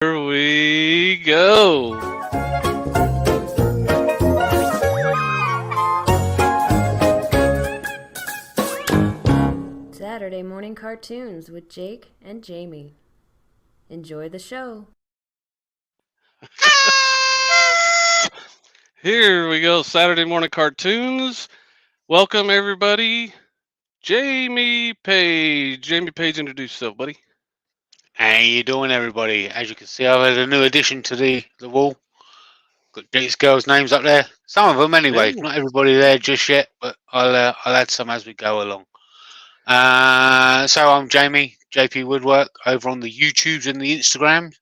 Here we go. Saturday morning cartoons with Jake and Jamie. Enjoy the show. Here we go. Saturday morning cartoons. Welcome everybody. Jamie Page. Jamie Page, introduce yourself, buddy. How you doing, everybody? As you can see, I've had a new addition to the wall. Got these girls' names up there. Some of them, anyway. Yeah. Not everybody there just yet, but I'll add some as we go along. So I'm Jamie, JP Woodwork, over on the YouTubes and the Instagram.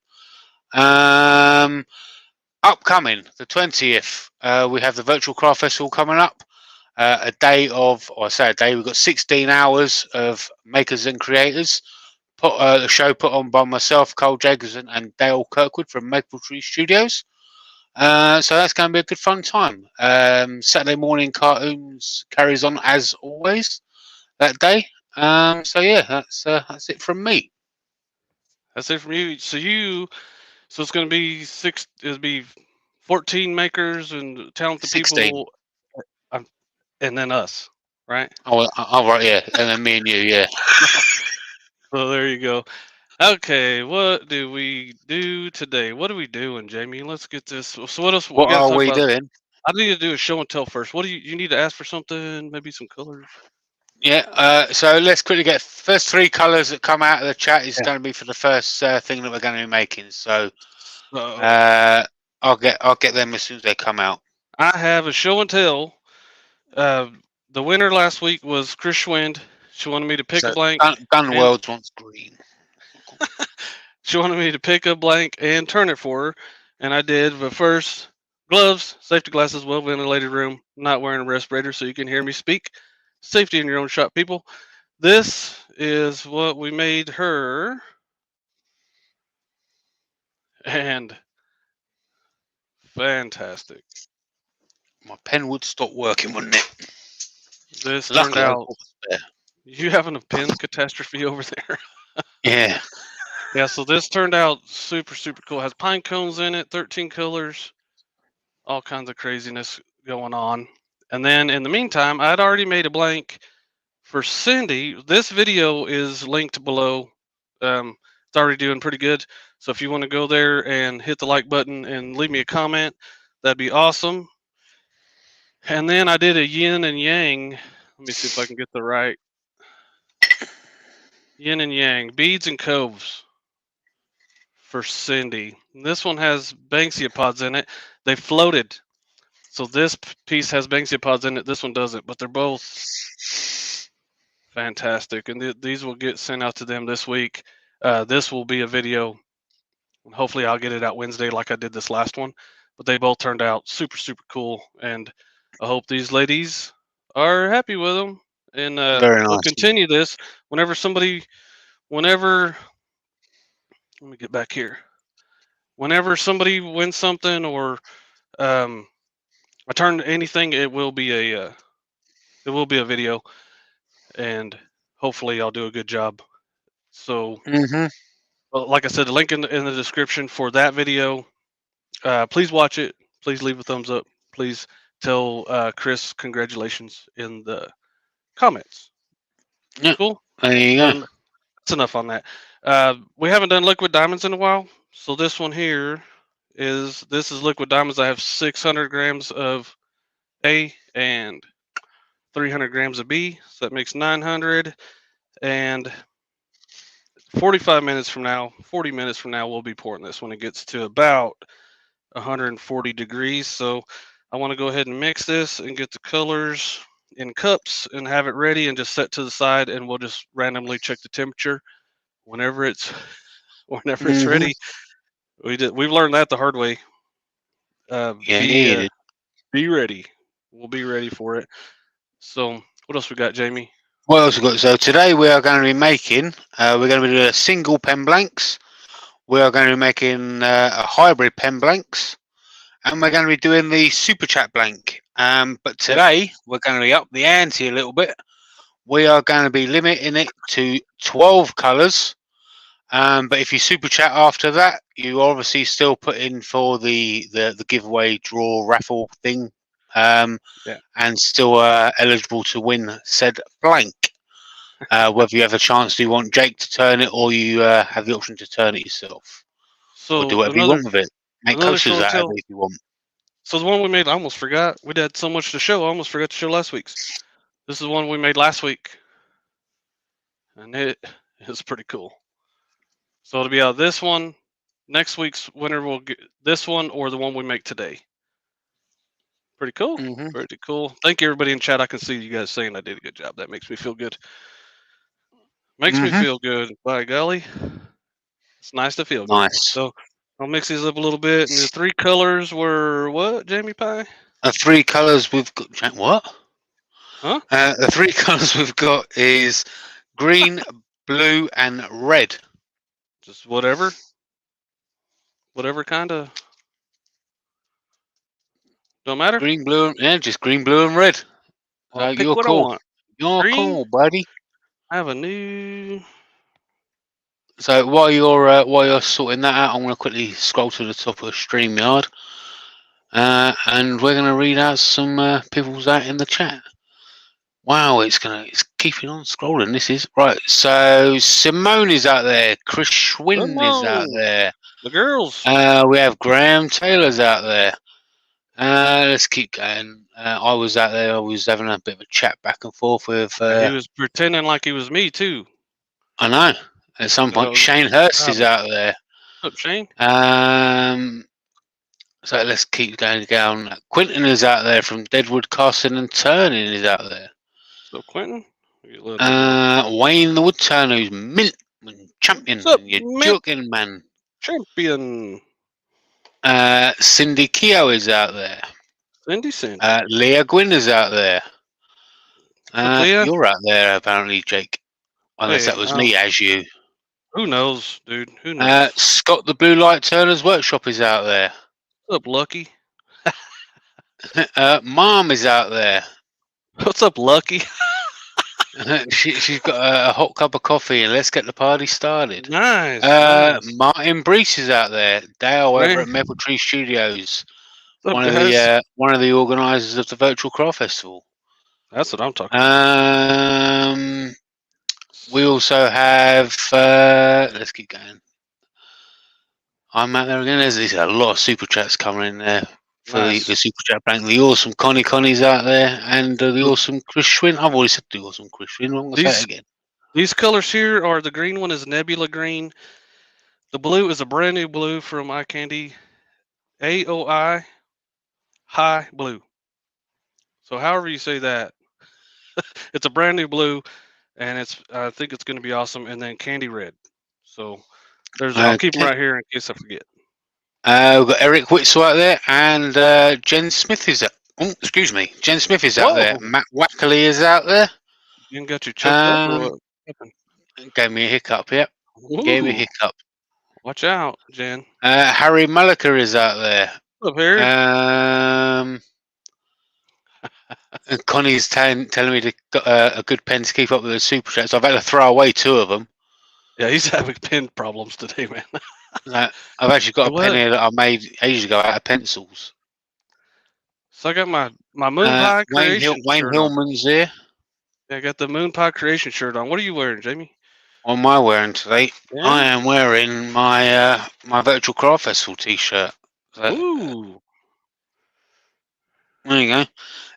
Upcoming the 20th, we have the Virtual Craft Festival coming up. A day of, or I say a day, we've got 16 hours of makers and creators. The show put on by myself, Cole Jaggers, and Dale Kirkwood from Maple Tree Studios. So that's going to be a good fun time. Saturday morning cartoons carries on as always that day. So yeah, that's it from me. That's it from you. So it's going to be it'll be 14 makers and talented 16. people, and then us, right? Oh, right, yeah, and then me and you, yeah. So there you go. Okay, what do we do today? What are we doing, Jamie? Let's get this. So what else? What gotta are talk we about. doing? I need to do a show and tell first. What do you need to ask for something? Maybe some colors. Yeah, so let's quickly get first 3 colours that come out of the chat is Yeah. going to be for the first thing that we're going to be making. So I'll get them as soon as they come out. I have a show and tell. The winner last week was Chris Schwind. She wanted me to pick a blank. Gun Worlds wants green. She wanted me to pick a blank and turn it for her, and I did. But first, gloves, safety glasses, well ventilated room, not wearing a respirator so you can hear me speak. Safety in your own shop, people. This is what we made her. And fantastic. My pen would stop working, wouldn't it? This Luckily, turned out. You having a pen catastrophe over there? Yeah. Yeah, so this turned out super, super cool. It has pine cones in it, 13 colors, all kinds of craziness going on. And then in the meantime, I'd already made a blank for Cindy. This video is linked below. It's already doing pretty good. So if you want to go there and hit the like button and leave me a comment, that'd be awesome. And then I did a yin and yang. Let me see if I can get the right. Yin and yang, beads and coves for Cindy. This one has Banksia pods in it. They floated. So this piece has Banksia pods in it. This one doesn't, but they're both fantastic. And these will get sent out to them this week. This will be a video. And hopefully I'll get it out Wednesday like I did this last one. But they both turned out super, super cool. And I hope these ladies are happy with them. And Very nice. we'll continue this whenever, let me get back here. Whenever somebody wins something or I turn anything, it will be a video, and hopefully I'll do a good job. So, like I said, the link in the description for that video. Please watch it. Please leave a thumbs up. Please tell Chris congratulations in the comments. Yeah. Cool. There you go. That's enough on that. We haven't done liquid diamonds in a while, so this one here is liquid diamonds. I have 600 grams of A and 300 grams of B, so that makes 900. And 40 minutes from now, we'll be pouring this when it gets to about 140 degrees. So I want to go ahead and mix this and get the colors in cups and have it ready and just set to the side, and we'll just randomly check the temperature whenever it's ready. We've learned that the hard way. Be ready. We'll be ready for it. So what else we got, Jamie? What else we got? So today we are going to be making. We're going to be doing a single pen blanks. We are going to be making a hybrid pen blanks, and we're going to be doing the super chat blank. But today we're going to be up the ante a little bit. We are going to be limiting it to 12 colours. But if you super chat after that, you obviously still put in for the giveaway draw raffle thing, Yeah. and still eligible to win said blank. Whether you have a chance, do you want Jake to turn it, or you have the option to turn it yourself, or do So whatever you want with it. Make another coasters show and out of tell. it if you want. So the one we made, I almost forgot. We had so much to show, I almost forgot to show last week's. This is the one we made last week, and it is pretty cool. So it'll be out this one. Next week's winner will get this one or the one we make today. Pretty cool. Mhm. Pretty cool. Thank you, everybody in chat. I can see you guys saying I did a good job. That makes me feel good. Makes me Mhm. feel good. By golly, it's nice to feel good. Nice. So I'll mix these up a little bit. And the three colors were what, Jamie Pie? The three colours we've got. What? Huh? The three colours we've got is green, blue, and red. Just whatever. Whatever kind of. Don't matter. Green, blue, yeah, just green, blue, and red. I'll pick You're what I cool. want. You're Green? cool, buddy. I have a new. So while you're sorting that out, I'm going to quickly scroll to the top of StreamYard, and we're going to read out some people's out in the chat. Wow, it's keeping on scrolling. This is right. So Simone is out there. Chris Schwinn is out Simone. there. The girls. We have Graham Taylor's out there. Let's keep going. I was out there. I was having a bit of a chat back and forth with. He was pretending like he was me too. I know. At some point, Shane Hurst is out there. What's up, Shane? So let's keep going down. Quentin is out there from Deadwood, Carson, and Turning is out there. So Quentin. Wayne the Woodturner, who's mint champion. What's up, You're mint? joking, man. Champion. Cindy Keogh is out there. Cindy Cindy. Leah Gwynn is out there. Up, Leah? You're out there, apparently, Jake. Unless Hey, that was me as you. Who knows, dude? Who knows? Scott the Blue Light Turner's Workshop is out there. What's up, Lucky? Mom is out there. What's up, Lucky? She's got a hot cup of coffee, and let's get the party started. Nice. Nice. Martin Brees is out there. Dale over Man. at Maple Tree Studios. What's up, One of the organisers of the Virtual Craft Festival. That's what I'm talking about. We also have. Let's keep going. I'm out there again. There's a lot of super chats coming in there for Nice. the super chat bank. The awesome Connie's out there, and the awesome Chris Schwinn. I've already said the awesome Chris Schwinn. I'm going to say it again. These colors here are the green one is Nebula Green. The blue is a brand new blue from Eye Candy. AOI High Blue. So however you say that, it's a brand new blue, and I think it's going to be awesome. And then Candy Red. So I'll keep them right here in case I forget. We've got Eric Whitzel out there, and Jen Smith is out. Oh, excuse me, Jen Smith is out there. Matt Wackerley is out there. You got you choked up or what? Gave me a hiccup. Yep. Ooh. Gave me a hiccup. Watch out, Jen. Harry Mulliker is out there. What's up, Harry? And Connie's telling me to a good pen to keep up with the super chats. So I've had to throw away 2 of them. Yeah, he's having pen problems today, man. I've actually got a pen here that I made ages ago out of pencils. So I got my Moon Pie Creation Wayne Hillman's here. Yeah, I got the Moon Pie Creation shirt on. What are you wearing, Jamie? What am I wearing today? Yeah. I am wearing my my Virtual Craft Festival t-shirt. Ooh. There you go.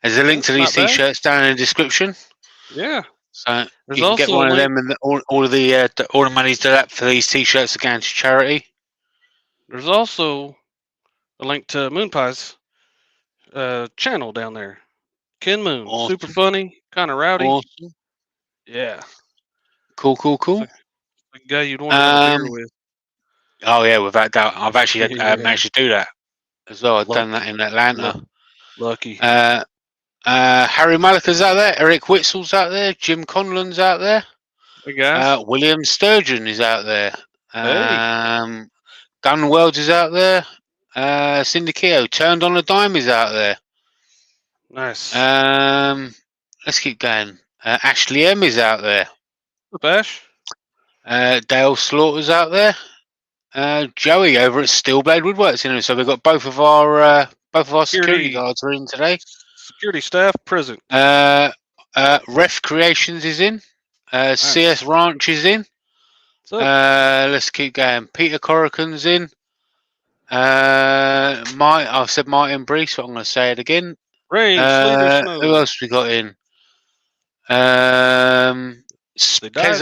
There's a link to these t-shirts down in the description. Yeah. So you can get one of them, and all the money's to that for these t-shirts again to charity. There's also a link to Moon Pie's channel down there. Ken Moon, awesome. Super funny, kind of rowdy. Awesome. Yeah. Cool. The guy you'd want to have a beer with. Oh yeah, without doubt. I've actually managed to do that as well. I've done that in Atlanta. Lucky. Harry Mulliker's out there. Eric Whitsel's out there. Jim Conlon's out there. Hey guys. William Sturgeon is out there. Gun Welds is out there. Cindy Keogh, Turned on a Dime is out there. Nice. Let's keep going. Ashley M is out there. What's up, Ash? Dale Slaughter's out there. Joey over at Steelblade Woodworks in. So we've got both of our security guards are in today. Security staff present. Ref Creations is in. CS Ranch is in. Let's keep going. Peter Corrigan's in. I've said Martin Brees, but I'm going to say it again. Rain, sleet, or snow. Who else we got in? Kez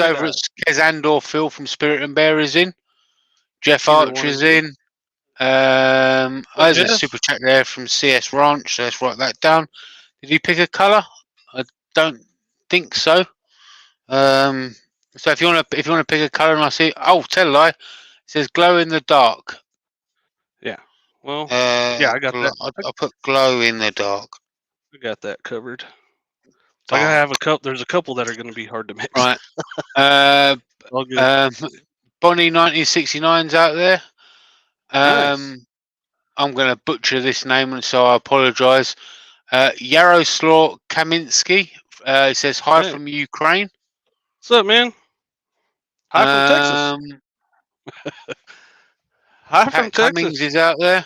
over at Kez Andor Phil from Spirit and Bear is in. Jeff Archer's in. There's a super chat there from CS Ranch, so let's write that down. Did he pick a colour? I don't think so. So if you want to pick a colour, and I see, tell a lie, it says glow in the dark. Yeah. Well, yeah, I got that. I put glow in the dark. I got that covered. I gotta have a couple. There's a couple that are going to be hard to mix. Right. Bonnie 1969's out there. Nice. I'm going to butcher this name, and so I apologise. Yaroslav Kaminsky. It says hi from Ukraine. What's up, man? Hi from Texas. Hi from Texas. Cummings is out there.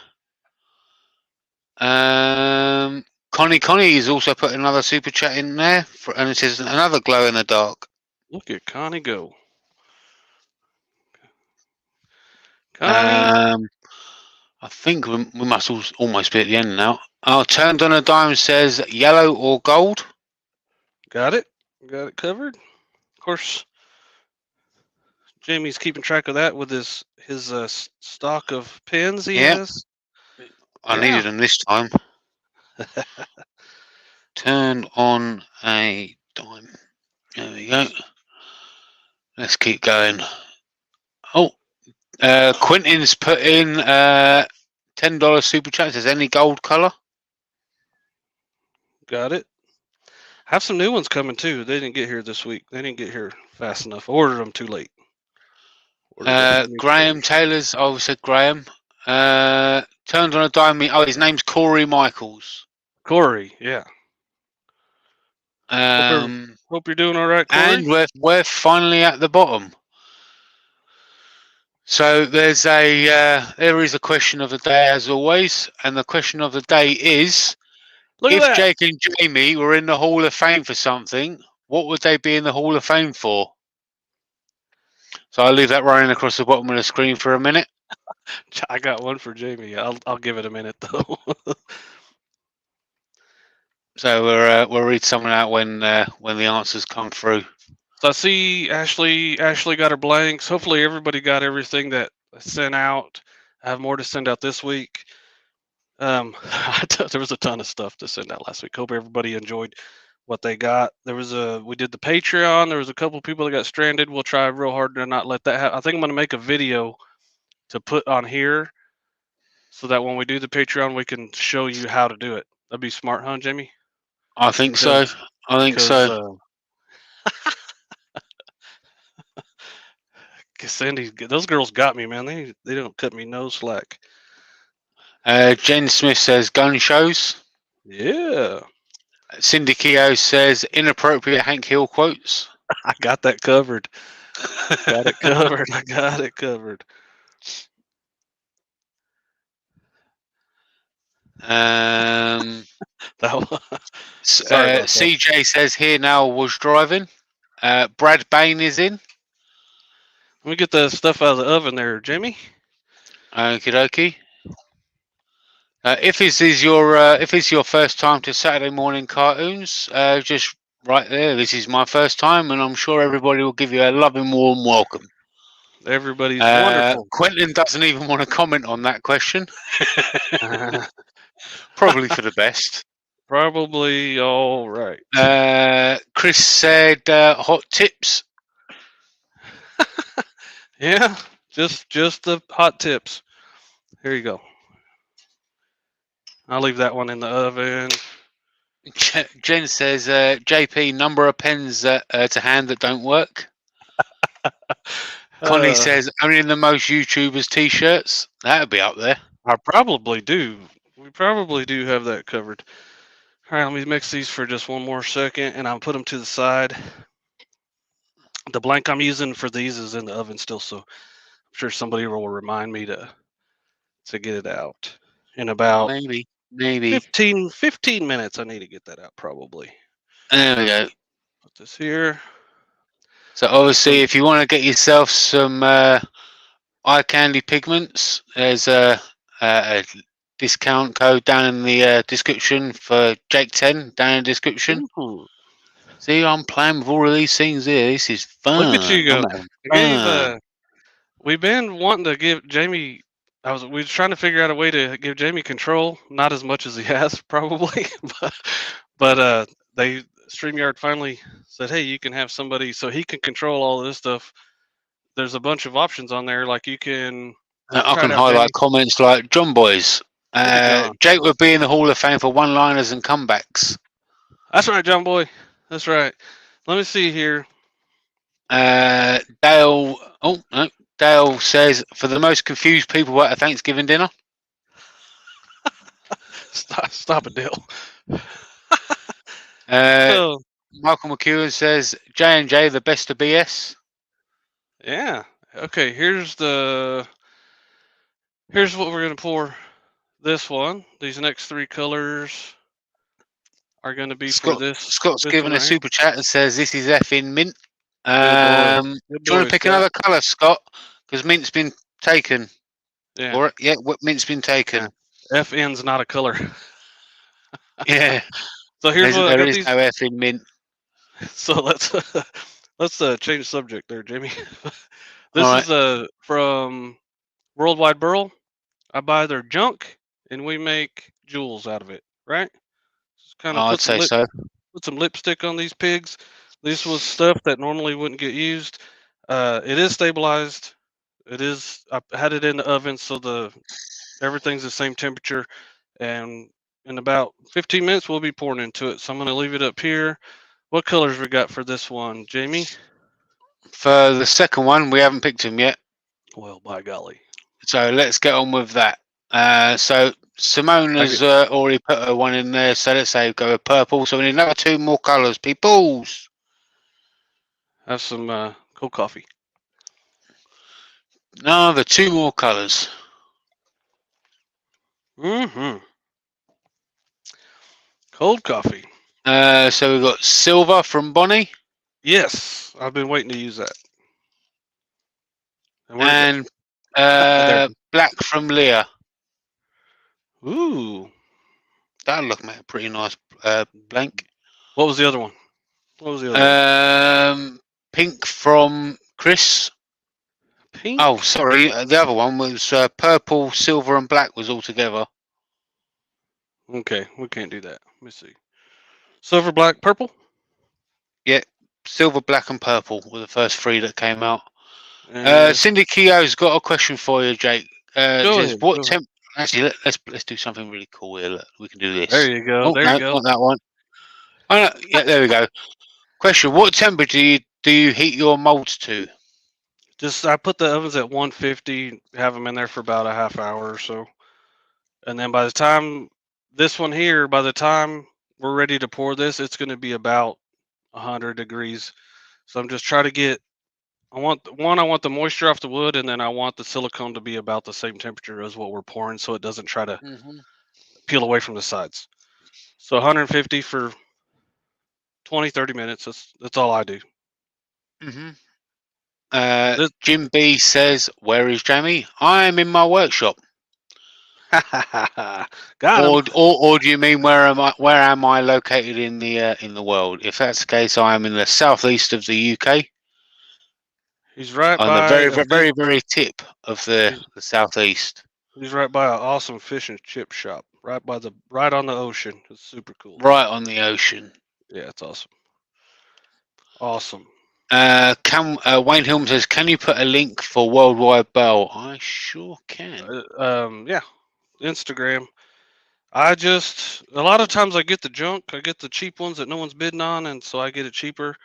Connie is also put another super chat in there, and it says another glow in the dark. Look at Connie go. Connie. I think we must almost be at the end now. Turned on a dime says yellow or gold. Got it. Got it covered. Of course, Jamie's keeping track of that with his stock of pins he has. I needed them this time. Turned on a dime. There we go. Let's keep going. Quentin's put in $10 super chat. Says any gold color. Got it. Have some new ones coming too. They didn't get here this week. They didn't get here fast enough. Ordered them too late. Graham Taylor's. I said Graham. Turned on a dime. His name's Corey Michaels. Corey, yeah. Hope you're doing all right, Corey. And we're finally at the bottom. So there is a question of the day as always, and the question of the day is: if Jake and Jamie were in the Hall of Fame for something, what would they be in the Hall of Fame for? So I'll leave that running across the bottom of the screen for a minute. I got one for Jamie. I'll give it a minute though. So we'll read someone out when the answers come through. So I see Ashley got her blanks. Hopefully everybody got everything that I sent out. I have more to send out this week. There was a ton of stuff to send out last week. Hope everybody enjoyed what they got. We did the Patreon. There was a couple people that got stranded. We'll try real hard to not let that happen. I think I'm going to make a video to put on here so that when we do the Patreon, we can show you how to do it. That'd be smart, huh, Jamie? I think so. Sandy, those girls got me, man. They don't cut me no slack. Jen Smith says gun shows. Yeah. Cindy Keogh says inappropriate Hank Hill quotes. I got that covered. Got it covered. I got it covered. CJ says here now was driving. Brad Bain is in. Let me get the stuff out of the oven there, Jamie. Okie dokie. If this is your first time to Saturday morning cartoons, just right there. This is my first time, and I'm sure everybody will give you a loving, warm welcome. Everybody's wonderful. Quentin doesn't even want to comment on that question. Probably for the best. Probably all right. Chris said hot tips. Yeah, just the hot tips. Here you go. I'll leave that one in the oven. Jen says, JP, number of pens to hand that don't work. Connie says, only in the most YouTubers t-shirts. That would be up there. I probably do. We probably do have that covered. All right, let me mix these for just one more second, and I'll put them to the side. The blank I'm using for these is in the oven still, so I'm sure somebody will remind me to get it out in about Maybe. 15 minutes. I need to get that out probably. There we go. Put this here. So obviously, if you want to get yourself some eye candy pigments, there's a discount code down in the description for Jake10 down in the description. Ooh, See, I'm playing with all of these things here. This is look at you fun. I'm go. having I gave fun. we've been wanting to give Jamie. We was trying to figure out a way to give Jamie control, not as much as he has probably, but they StreamYard finally said, hey, you can have somebody so he can control all this stuff. There's a bunch of options on there, like you can I try can it out, Jamie. highlight comments like John Boys. Look at John. Jake would be in the Hall of Fame for one-liners and comebacks. That's right, John Boy. That's right. Let me see here. Dale. Oh no. Dale says, for the most confused people at a Thanksgiving dinner. Stop it, Dale. Uh, So Michael McEwen says, J&J, the best of BS. yeah. Okay. Here's what we're gonna pour. This one. These next three colors are gonna be for Scott's this given one a right here. super chat and says, this is effing mint. Good boy. Do Good you want boy, to pick Scott. another colour, Scott? Because mint's been taken. Yeah. Or yeah, mint's been taken. FN's not a color. Yeah. So here's what I There got is these. no effing mint. So let's change subject there, Jamie. This All is right. from Worldwide Burl. I buy their junk and we make jewels out of it, right? Just kind of I'd say so. put some lipstick on these pigs. This was stuff that normally wouldn't get used. It is stabilized. I had it in the oven so everything's the same temperature, and in about 15 minutes we'll be pouring into it. So I'm gonna leave it up here. What colors we got for this one, Jamie? For the second one, we haven't picked him yet. Well, by golly. So let's get on with that. So Simone has already put her one in there. So let's say go with purple. So we need another two more colours. Peoples. Have some cold coffee. Another two more colours. Mm-hmm. Cold coffee. So we've got silver from Bonnie. Yes, I've been waiting to use that. And black from Leah. Ooh. That'll look like a pretty nice blank. What was the other one? What was the other one? Pink from Chris. Pink? Oh, sorry. The other one was purple, silver, and black was all together. Okay, we can't do that. Let me see. Silver, black, purple? Yeah, silver, black, and purple were the first three that came out. And Cindy Keogh's got a question for you, Jake. go Says, ahead. what temp? Actually, let's do something really cool here. Look, we can do this. There you go. Oh, There no, you go. not that one. Oh, no. Yeah, there we go. Question: what temperature do you heat your molds to? Just I put the ovens at 150, have them in there for about a half hour or so. And then by the time by the time we're ready to pour this, it's going to be about 100 degrees. So I'm just trying to get I want the moisture off the wood, and then I want the silicone to be about the same temperature as what we're pouring, so it doesn't try to peel away from the sides. So 150 for 20-30 minutes. That's all I do. Jim B says, "Where is Jamie? I'm in my workshop." Got him. Or do you mean where am I located in the world? If that's the case, I am in the southeast of the UK. He's right on by the very tip of the southeast. He's right by an awesome fish and chip shop, right on the ocean. It's super cool. Right on the ocean. Yeah, it's awesome. Awesome. Wayne Hilm says, "Can you put a link for Worldwide Bell?" I sure can. Yeah, Instagram. A lot of times I get the junk. I get the cheap ones that no one's bidding on, and so I get it cheaper.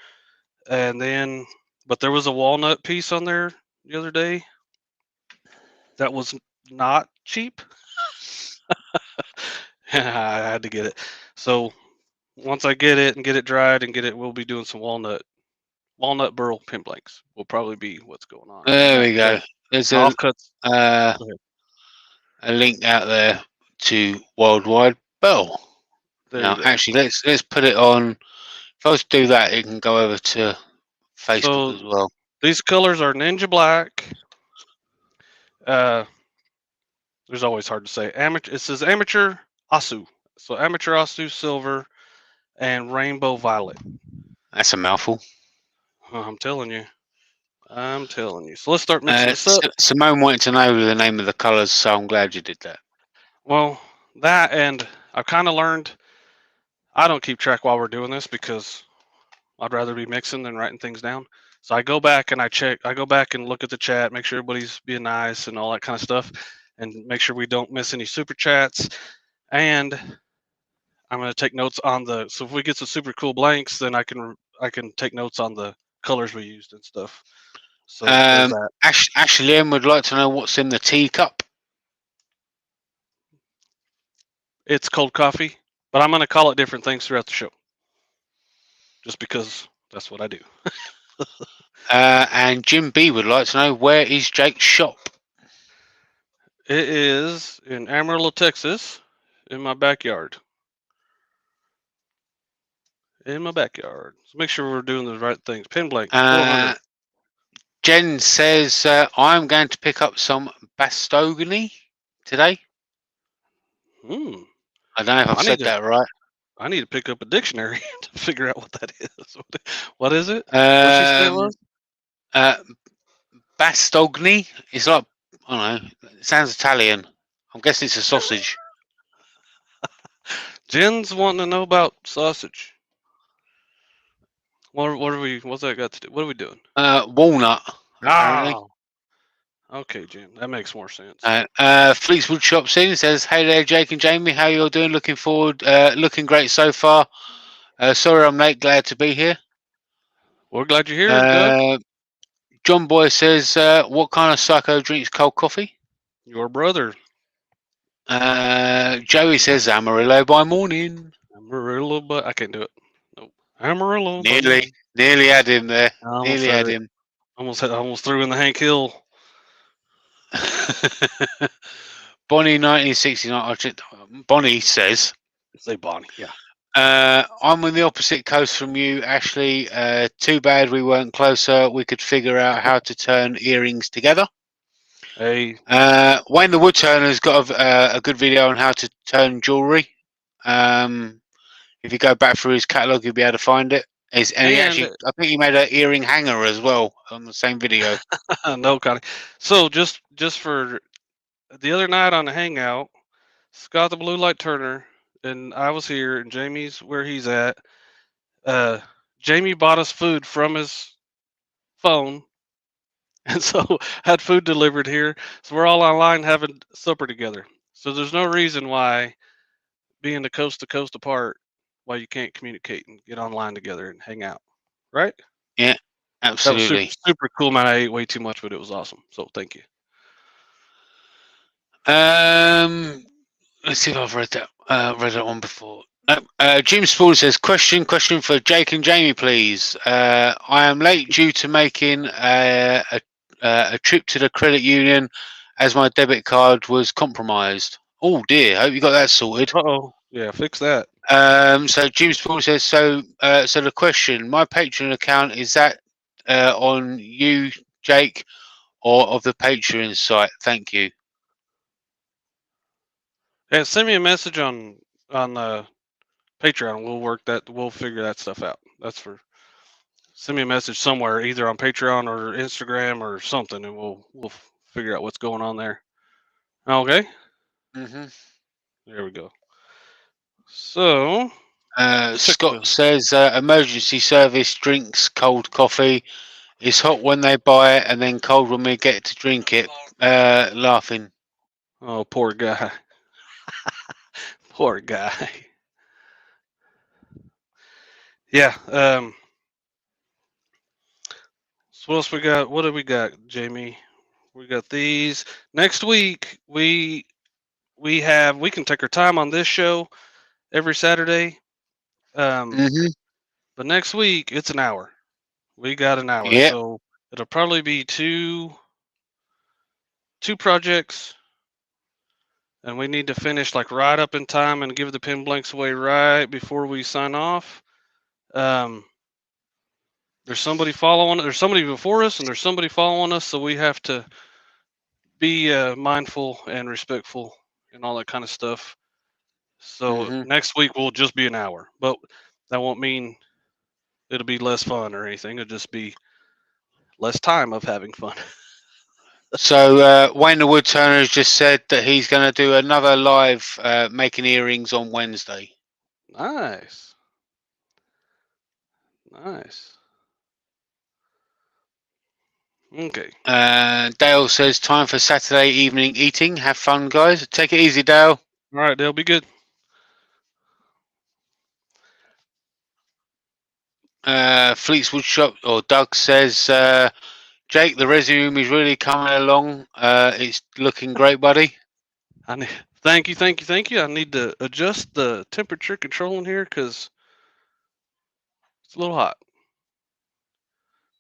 And then, but there was a walnut piece on there the other day that was not cheap. I had to get it. So once I get it and get it dried and we'll be doing some walnut walnut burl pin blanks will probably be what's going on. There we go. But There's offcuts. uh, Go ahead. a link out there to Worldwide Bell. There Now, you go. actually, let's put it on. If I was to do that, it can go over to Facebook So as well. these colors are Ninja Black. There's always hard to say. Amateur. It says Amateur Asu. So Amateur Asu Silver and Rainbow Violet. That's a mouthful. I'm telling you. I'm telling you. So let's start mixing this up. Simone wanted to know the name of the colours, so I'm glad you did that. Well, that and I've kind of learned. I don't keep track while we're doing this because I'd rather be mixing than writing things down. So I go back and I check. I go back and look at the chat, make sure everybody's being nice and all that kind of stuff, and make sure we don't miss any super chats. And I'm going to take notes on the. So if we get some super cool blanks, then I can take notes on the colors we used and stuff. So there's that. Ashley M would like to know what's in the teacup. It's cold coffee, but I'm going to call it different things throughout the show, just because that's what I do. And Jim B would like to know, where is Jake's shop? It is in Amarillo, Texas, in my backyard. In my backyard. So make sure we're doing the right things. Pin blanks, 400. Jen says, I'm going to pick up some Bastogany today. Hmm. I don't know if I've said that right. I need to pick up a dictionary to figure out what that is. What is it? What she said it was? Bastogny. It's like, I don't know. It sounds Italian. I'm guessing it's a sausage. Jen's wanting to know about sausage. What's that got to do? What are we doing? Walnut. Apparently. Oh. Okay, Jen. That makes more sense. Fleetswood Shop Scene says, hey there, Jake and Jamie. How you all doing? Looking forward. Looking great so far. Sorry I'm late. Glad to be here. We're glad you're here, Doug. John Boy says, what kind of psycho drinks cold coffee? Your brother. Joey says, Amarillo by morning. Amarillo, but I can't do it. Nope. Amarillo. Nearly had him there. Nearly had him. Almost threw in the Hank Hill. Bonnie 1969. Bonnie says, Say Bonnie, yeah. I'm on the opposite coast from you, Ashley. Too bad we weren't closer. We could figure out how to turn earrings together. Hey. Wayne the Woodturner's got a good video on how to turn jewelry. If you go back through his catalogue, you'll be able to find it. I think he made an earring hanger as well on the same video. No, Connie. So just for the other night on the hangout, Scott the Blue Light Turner and I was here, and Jamie's where he's at. Jamie bought us food from his phone, and so had food delivered here. So we're all online having supper together. So there's no reason why, being the coast to coast apart, why you can't communicate and get online together and hang out, right? Yeah, absolutely. That was super cool, man. I ate way too much, but it was awesome. So thank you. Let's see if I've read that one before. Jim Spall says, question for Jake and Jamie, please. I am late due to making a trip to the credit union as my debit card was compromised. Oh dear, hope you got that sorted. Uh-oh. Yeah, fix that. So Jim Spall says, so the question, my Patreon account, is that on you, Jake, or of the Patreon site? Thank you. Yeah, send me a message on Patreon. We'll work that. We'll figure that stuff out. Send me a message somewhere, either on Patreon or Instagram or something, and we'll figure out what's going on there. Okay. There we go. So Scott says, emergency service drinks cold coffee. It's hot when they buy it and then cold when we get to drink it. Laughing. Oh, poor guy. Poor guy. Yeah. So what else we got? What do we got, Jamie? We got these. Next week we can take our time on this show every Saturday. But next week it's an hour. We got an hour, Yep. so it'll probably be two projects, and we need to finish like right up in time and give the pin blanks away right before we sign off. Um, there's somebody following. There's somebody before us, and there's somebody following us, so we have to be mindful and respectful and all that kind of stuff. So Hmm. next week will just be an hour, but that won't mean it'll be less fun or anything. It'll just be less time of having fun. So Wayne the Woodturner has just said that he's going to do another live making earrings on Wednesday. Nice. Nice. Okay. Dale says time for Saturday evening eating. Have fun, guys. Take it easy, Dale. All right, they'll be good. Fleetswood Shop or Doug says, Jake, the resume is really coming along. It's looking great, buddy. I need, thank you, thank you, thank you. I need to adjust the temperature control in here because it's a little hot.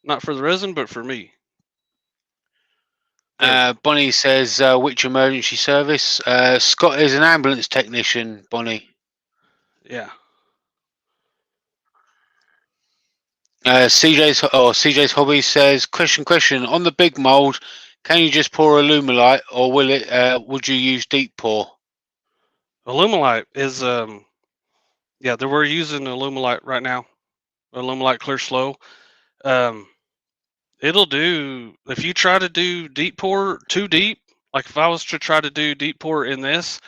Not for the resin, but for me. There we go. Bonnie says, which emergency service? Scott is an ambulance technician, Bonnie. Yeah. CJ's hobby says, question. On the big mold, can you just pour Alumilite, or would you use deep pour? Alumilite is yeah, we're using Alumilite right now. Alumilite Clear Slow. It'll do if you try to do deep pour too deep. Like if I was to try to do deep pour in this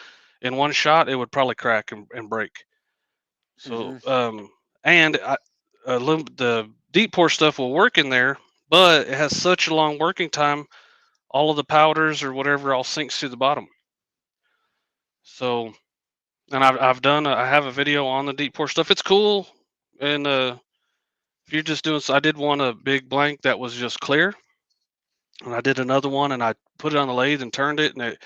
in one shot, it would probably crack and break. So and the deep pour stuff will work in there, but it has such a long working time. All of the powders or whatever all sinks to the bottom. So, and I've done I have a video on the deep pour stuff. It's cool, and if you're just doing, so I did one a big blank that was just clear, and I did another one and I put it on the lathe and turned it, and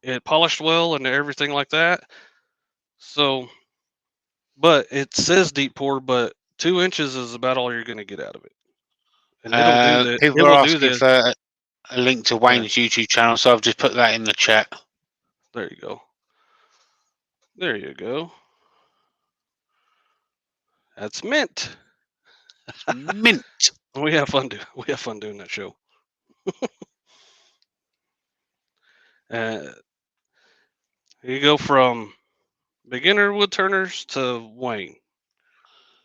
it polished well and everything like that. So, but it says deep pour, but 2 inches is about all you're going to get out of it, and it'll do that. It People are will do asking this. for a link to Go ahead. Wayne's YouTube channel, so I've just put that in the chat. There you go. There you go. That's mint. Mint. We have fun doing that show. You go from beginner wood turners to Wayne.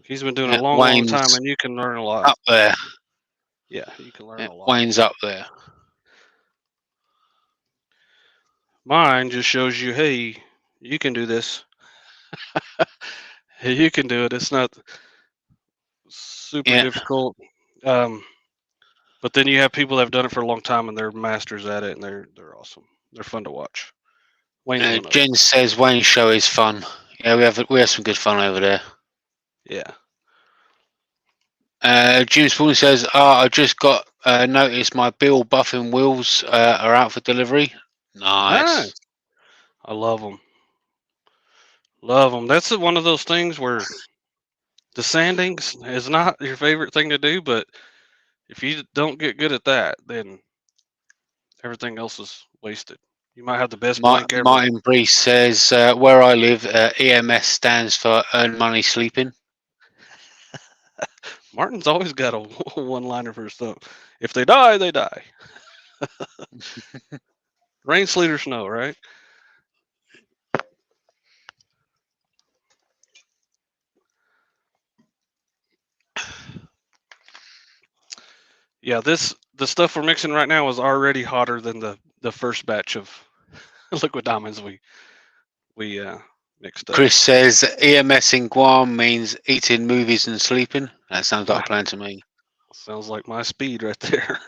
He's been doing it a long, long time, Wayne's and you can learn a lot. up there. Yeah, you can learn a lot. Wayne's up there. Mine just shows you, hey, you can do this. Hey, you can do it. It's not super difficult. But then you have people that have done it for a long time and they're masters at it, and they're awesome. They're fun to watch. Wayne's one of them. Jen says Wayne's show is fun. Yeah, we have some good fun over there. Yeah. Jim Spoon says, I just got noticed my Bill Buffing wheels are out for delivery. Nice. I love them. Love them. That's one of those things where the sanding is not your favorite thing to do, but if you don't get good at that, then everything else is wasted. You might have the best blank ever. Martin Brees says, where I live, EMS stands for Earn Money Sleeping. Martin's always got a one-liner for stuff. If they die, they die. Rain, sleet, or snow, right? Yeah, the stuff we're mixing right now is already hotter than the first batch of liquid diamonds we mixed up. Chris says EMS in Guam means eating, movies, and sleeping. That sounds like a plan to me. Sounds like my speed right there.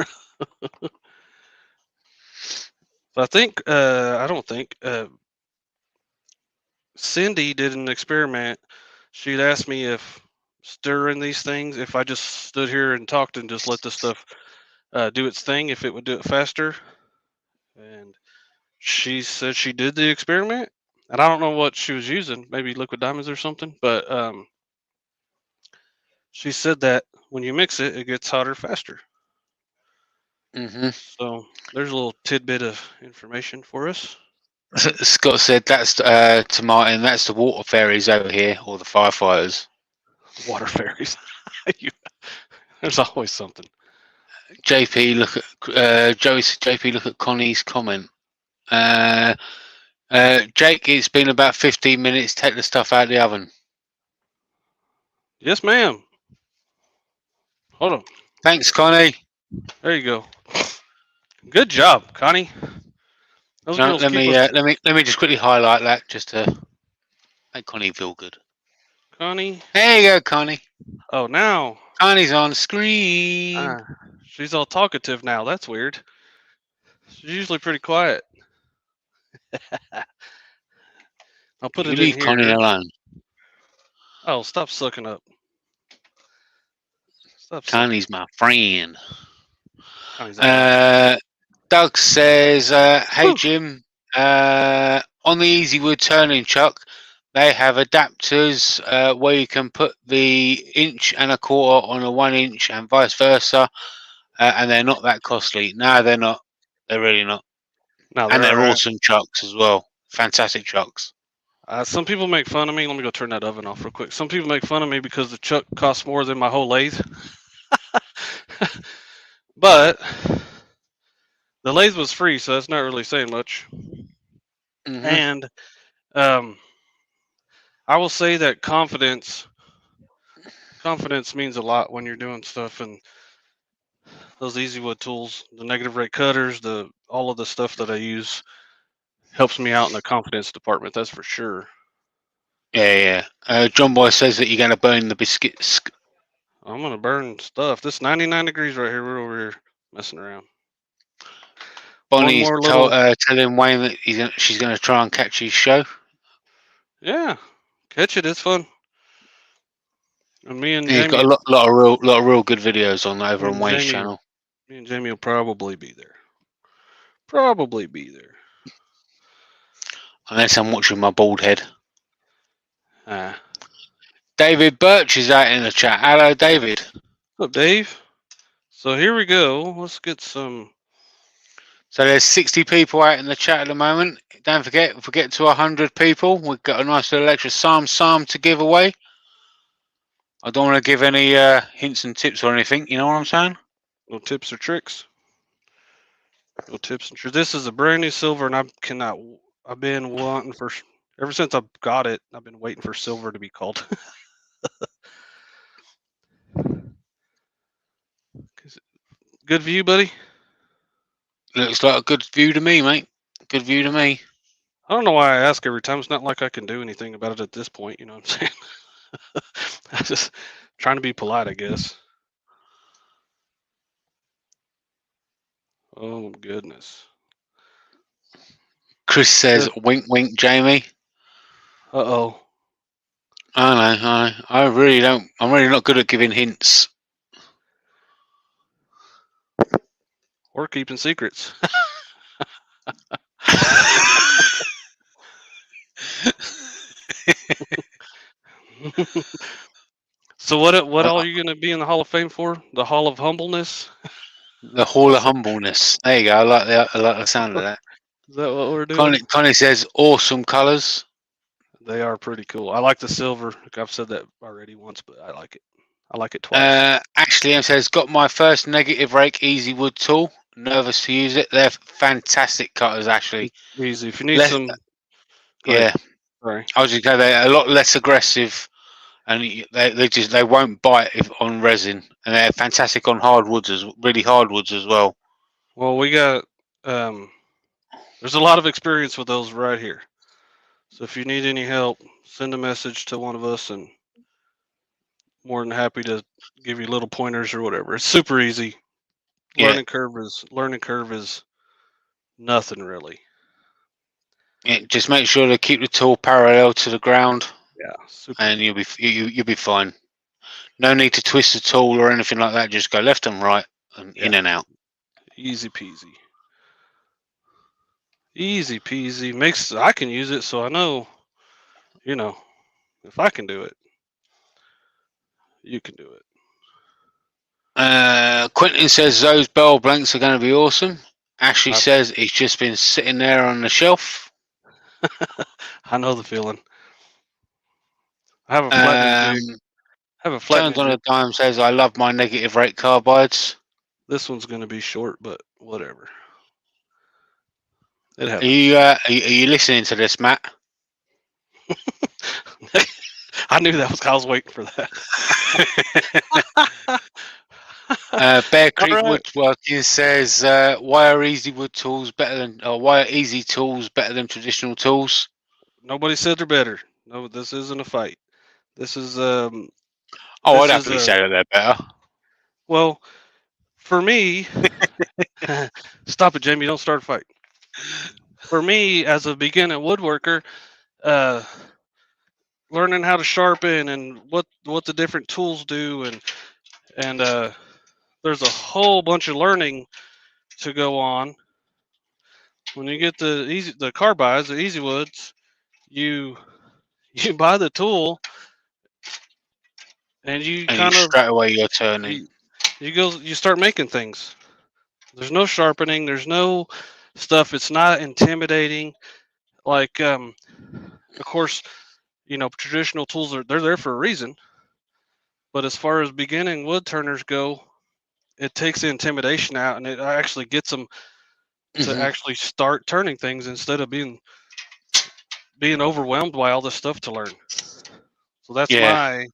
So I think I don't think Cindy did an experiment. She'd asked me if stirring these things, if I just stood here and talked and just let the stuff do its thing, if it would do it faster. And she said she did the experiment, and I don't know what she was using, maybe liquid diamonds or something, but she said that when you mix it, it gets hotter faster. Hmm. So there's a little tidbit of information for us. Scott said that's to Martin. That's the water fairies over here, or the firefighters. Water fairies. There's always something. JP, look at Joey. JP, look at Connie's comment. Jake, it's been about 15 minutes. Take the stuff out of the oven. Yes, ma'am. Hold on. Thanks, Connie. There you go. Good job, Connie. Those So girls let keep me us. let me just quickly highlight that just to make Connie feel good. Connie. There you go, Connie. Oh, now. Connie's on screen. She's all talkative now. That's weird. She's usually pretty quiet. I'll put You it in leave Connie here. alone. Oh, stop sucking up. Stop sucking. Connie's my friend. Connie's all right. Doug says, "Hey Woo. Jim, on the Easy Wood turning chuck, they have adapters where you can put the 1.25" on a 1 inch and vice versa, and they're not that costly. No, they're not. They're really not, No, and they're all they're right. awesome chucks as well. Fantastic chucks. Some people make fun of me. Let me go turn that oven off real quick. Some people make fun of me because the chuck costs more than my whole lathe. But the lathe was free, so that's not really saying much. Hmm. And I will say that confidence means a lot when you're doing stuff, and those Easy Wood tools, the negative rate cutters, all of the stuff that I use helps me out in the confidence department. That's for sure. Yeah, yeah. John Boy says that you're going to burn the biscuits. I'm gonna burn stuff. This 99 degrees right here. We're over here messing around. Bonnie's more little- telling Wayne that she's going to try and catch his show. Yeah, catch it. It's fun. And me and He's Jamie, got a lot of real good videos on over me on and Wayne's Jamie, channel. me and Jamie will probably be there. Probably be there. Unless I'm watching my bald head. Ah. David Birch is out in the chat. Hello, David. What's up, Dave? So here we go. Let's get some. So there's 60 people out in the chat at the moment. Don't forget, if we get to 100 people, we've got a nice little extra psalm to give away. I don't want to give any hints and tips or anything. You know what I'm saying? No tips or tricks. No tips and tricks. This is a brand new silver, and I've been wanting for ever since I got it. I've been waiting for silver to be called. Good view, buddy. Looks like a good view to me, mate. Good view to me. I don't know why I ask every time. It's not like I can do anything about it at this point. You know what I'm saying? I'm just trying to be polite, I guess. Oh goodness. Chris says, "Wink, wink, Jamie." Oh. I know. I really don't. I'm really not good at giving hints. Or keeping secrets. So what all are you going to be in the Hall of Fame for? The Hall of Humbleness? The Hall of Humbleness. There you go. I like the sound of that. Is that what we're doing? Connie says, "Awesome colours." They are pretty cool. I like the silver. I've said that already once, but I like it. I like it twice. Ashley M says, "Got my first negative rake Easy Wood tool. Nervous to use it. They're fantastic cutters, Ashley. Easy. If you need some, yeah. Sorry. I was just going. They're a lot less aggressive, and they won't bite on resin, and they're fantastic on hardwoods as well. Well, we got there's a lot of experience with those right here. So if you need any help, send a message to one of us, and more than happy to give you little pointers or whatever. It's super easy. Yeah. Learning curve is nothing really. Yeah, just make sure to keep the tool parallel to the ground. Yeah, super. And you'll be fine. No need to twist the tool or anything like that. Just go left and right and in and out. Easy peasy. Easy peasy. I can use it, so I know, if I can do it, you can do it. Quentin says those bell blanks are going to be awesome. Ashley I- says it's just been sitting there on the shelf. I know the feeling. I have a flattening jig. I have a Turned flattening on jig. a dime says I love my negative rate carbides. This one's going to be short, but whatever. It Are happens. you are you listening to this, Matt? I knew that was. I was waiting for that. Bear All Creek right. Woodworking says why are easy wood tools better than or why are easy tools better than traditional tools? Nobody said they're better. No, this isn't a fight. This is Oh, I'd this is happily say that they're better. well, for me. Stop it, Jamie! Don't start a fight. For me, as a beginning woodworker, uh, learning how to sharpen and what the different tools do, and there's a whole bunch of learning to go on. When you get the carbides, the easy woods, you you buy the tool and you And you kind of straight away you're turning. you start making things. There's no sharpening. There's no stuff. It's not intimidating. Like of course, traditional tools they're there for a reason. But as far as beginning wood turners go, it takes the intimidation out and it actually gets them to Hmm. actually start turning things instead of being overwhelmed by all this stuff to learn. So that's Yeah. my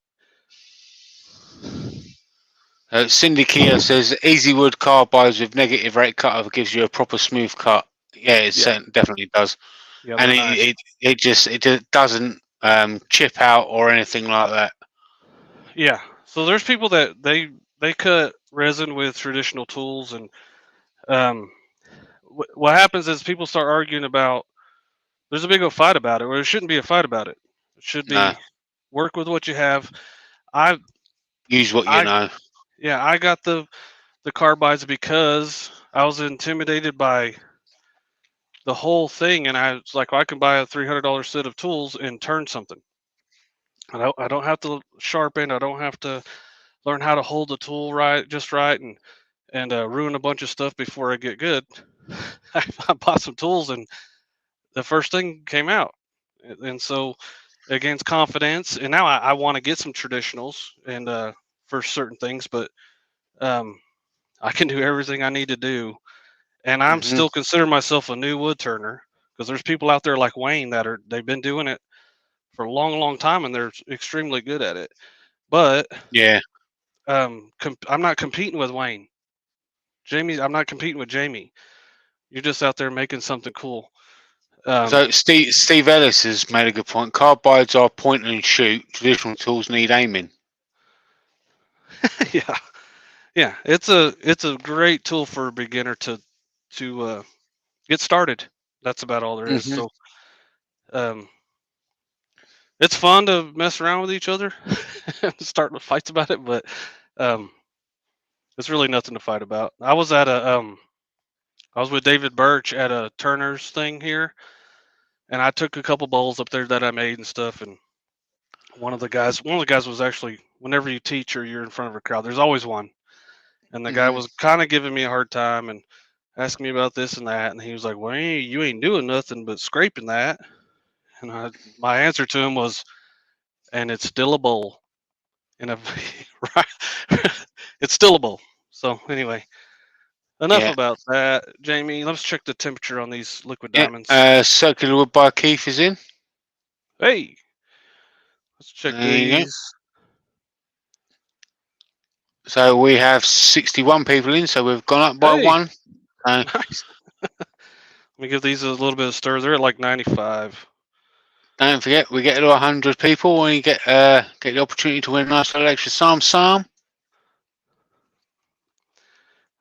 Cindy Kia says easy wood carbides with negative rate cutover gives you a proper smooth cut. Yeah, yeah definitely does, yeah and they're nice. it just doesn't chip out or anything like that. Yeah. So there's people that they cut resin with traditional tools, and um, what happens is people start arguing about. There's a big old fight about it. Where there shouldn't be a fight about it. It should No, be work with what you have. I use what you I know. yeah I got the carbides because I was intimidated by the whole thing, and I was like, well, I can buy a $300 set of tools and turn something. I don't have to sharpen. I don't have to learn how to hold the tool just right, and ruin a bunch of stuff before I get good. I bought some tools, and the first thing came out, and so it gains confidence. And now I want to get some traditionals and for certain things, but um, I can do everything I need to do, and I'm Hmm. still consider myself a new wood turner because there's people out there like Wayne they've been doing it for a long, long time, and they're extremely good at it. But Yeah. I'm not competing with Wayne. I'm not competing with Jamie. You're just out there making something cool. Um, So Steve Ellis has made a good point. Carbides are point and shoot. Traditional tools need aiming. yeah, yeah. It's a great tool for a beginner to get started. That's about all there is. Hmm. So um, it's fun to mess around with each other and start fights about it, but um, it's really nothing to fight about. I was with David Birch at a Turner's thing here, and I took a couple bowls up there that I made and stuff. And one of the guys was actually, whenever you teach or you're in front of a crowd, there's always one. And the guy Hmm. was kind of giving me a hard time and asking me about this and that. And he was like, "Well, you ain't doing nothing but scraping that." And my answer to him was, "And it's still a bowl." And right, it's still a bowl. So anyway, enough Yeah. about that, Jamie. Let's check the temperature on these liquid Yeah. diamonds. Circular wood by Keith is in. Hey, let's check There you go. these. So we have 61 people in, so we've gone up by Hey, one. Uh, nice. Let me give these a little bit of stir. They're at like 95. don't forget, we get to 100 people and you get the opportunity to win a nice little extra Sam.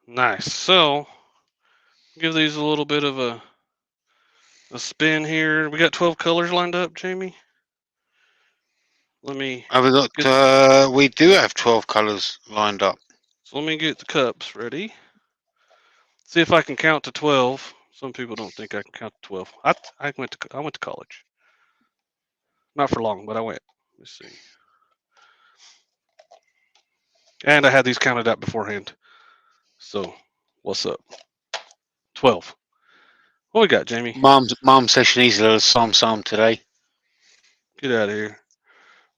Nice. So give these a little bit of a spin here. We got 12 colors lined up, Jamie. Let me Have we get got? We do have 12 colours lined up. let me get the cups ready. See if I can count to 12. Some people don't think I can count to 12. I went to college. Not for long, but I went. Let's see. And I had these counted out beforehand. So, what's up? 12. What we got, Jamie? Mum says she needs a little som today. Get out of here.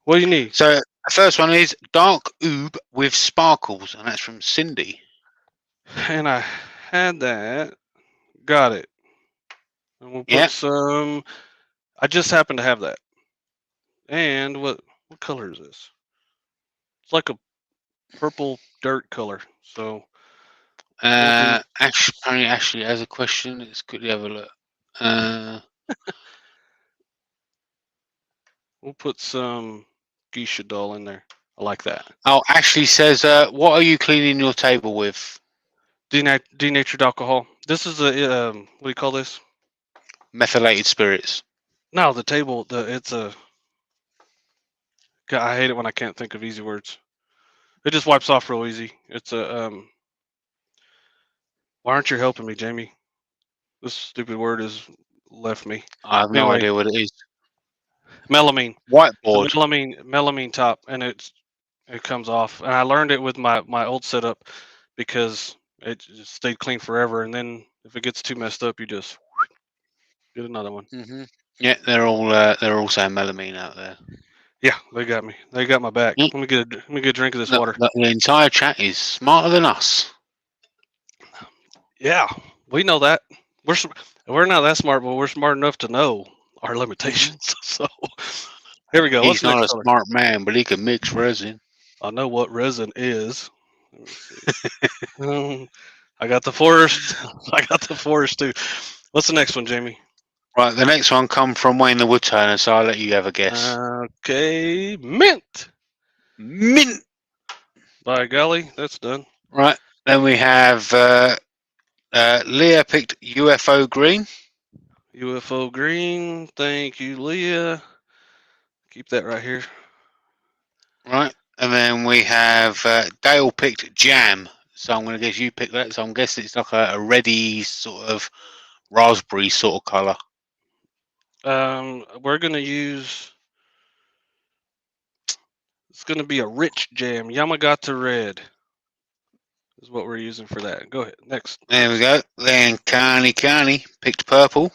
What do you need? So the first one is dark oob with sparkles, and that's from Cindy. And I had that. Got it. And we'll put some. I just happen to have that. And what color is this? It's like a purple dirt color. So Ashley has a question. Let's quickly have a look. We'll put some geisha doll in there. I like that. Oh, Ashley says, what are you cleaning your table with? Denatured alcohol. This is a what do you call this? Methylated spirits. No, the table. It's a. God, I hate it when I can't think of easy words. It just wipes off real easy. It's a. Why aren't you helping me, Jamie? This stupid word has left me. I have no idea what it is. Melamine. Whiteboard. Melamine top, and it comes off. And I learned it with my old setup because it just stayed clean forever. And then if it gets too messed up, you just get another one. Mm-hmm. Yeah, they're all saying melamine out there. Yeah, they got me. They got my back. Let me get a drink of this water. The entire chat is smarter than us. Yeah, we know that. We're not that smart, but we're smart enough to know our limitations. So here we go. He's not a smart man, but he can mix resin. I know what resin is. Let me see. I got the forest. I got the forest too. What's the next one, Jamie? Right, the next one come from Wayne the Woodturner, so I'll let you have a guess. Okay, mint. Mint. By golly, that's done. Right, then we have Leah picked UFO green. UFO green. Thank you, Leah. Keep that right here. Right, and then we have Dale picked jam. So I'm going to guess you picked that. So I'm guessing it's like a reddy sort of raspberry sort of colour. We're going to use. It's going to be a rich jam. Yamagata red is what we're using for that. Go ahead. Next. There we go. Then Carney picked purple.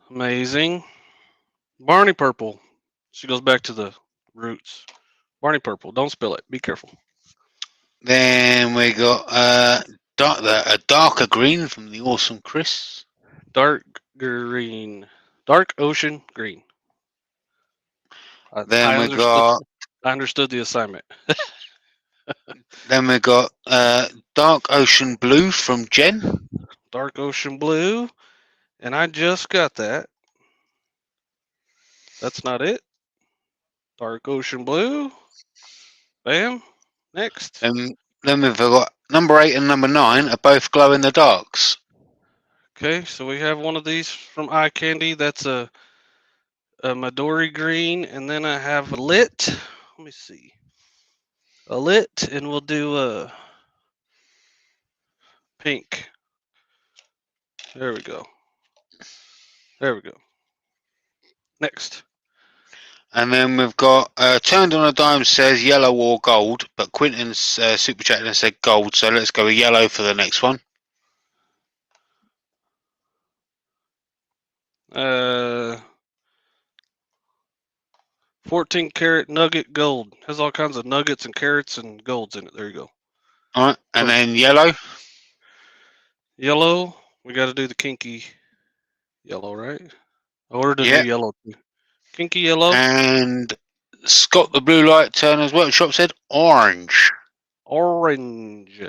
Amazing. Barney purple. She goes back to the roots. Barney purple. Don't spill it. Be careful. Then we got a darker green from the awesome Chris. Dark green. Dark ocean green. Then I understood the assignment. Then we got dark ocean blue from Jen. Dark ocean blue. And I just got that. That's not it. Dark ocean blue. Bam. Next. And then we've got number 8 and number 9 are both glow in the darks. Okay, so we have one of these from Eye Candy. That's a Midori green, and then I have a lit. Let me see. A lit, and we'll do a pink. There we go. There we go. Next. And then we've got Turned on a Dime says yellow or gold, but Quinton's super chat and said gold, so let's go with yellow for the next one. 14 karat nugget gold. Has all kinds of nuggets and carrots and golds in it. There you go. All right, and then yellow. Yellow. We got to do the kinky yellow, right? I ordered a new yellow too. Kinky yellow. And Scott the Blue Light Turner's Workshop said orange. Orange.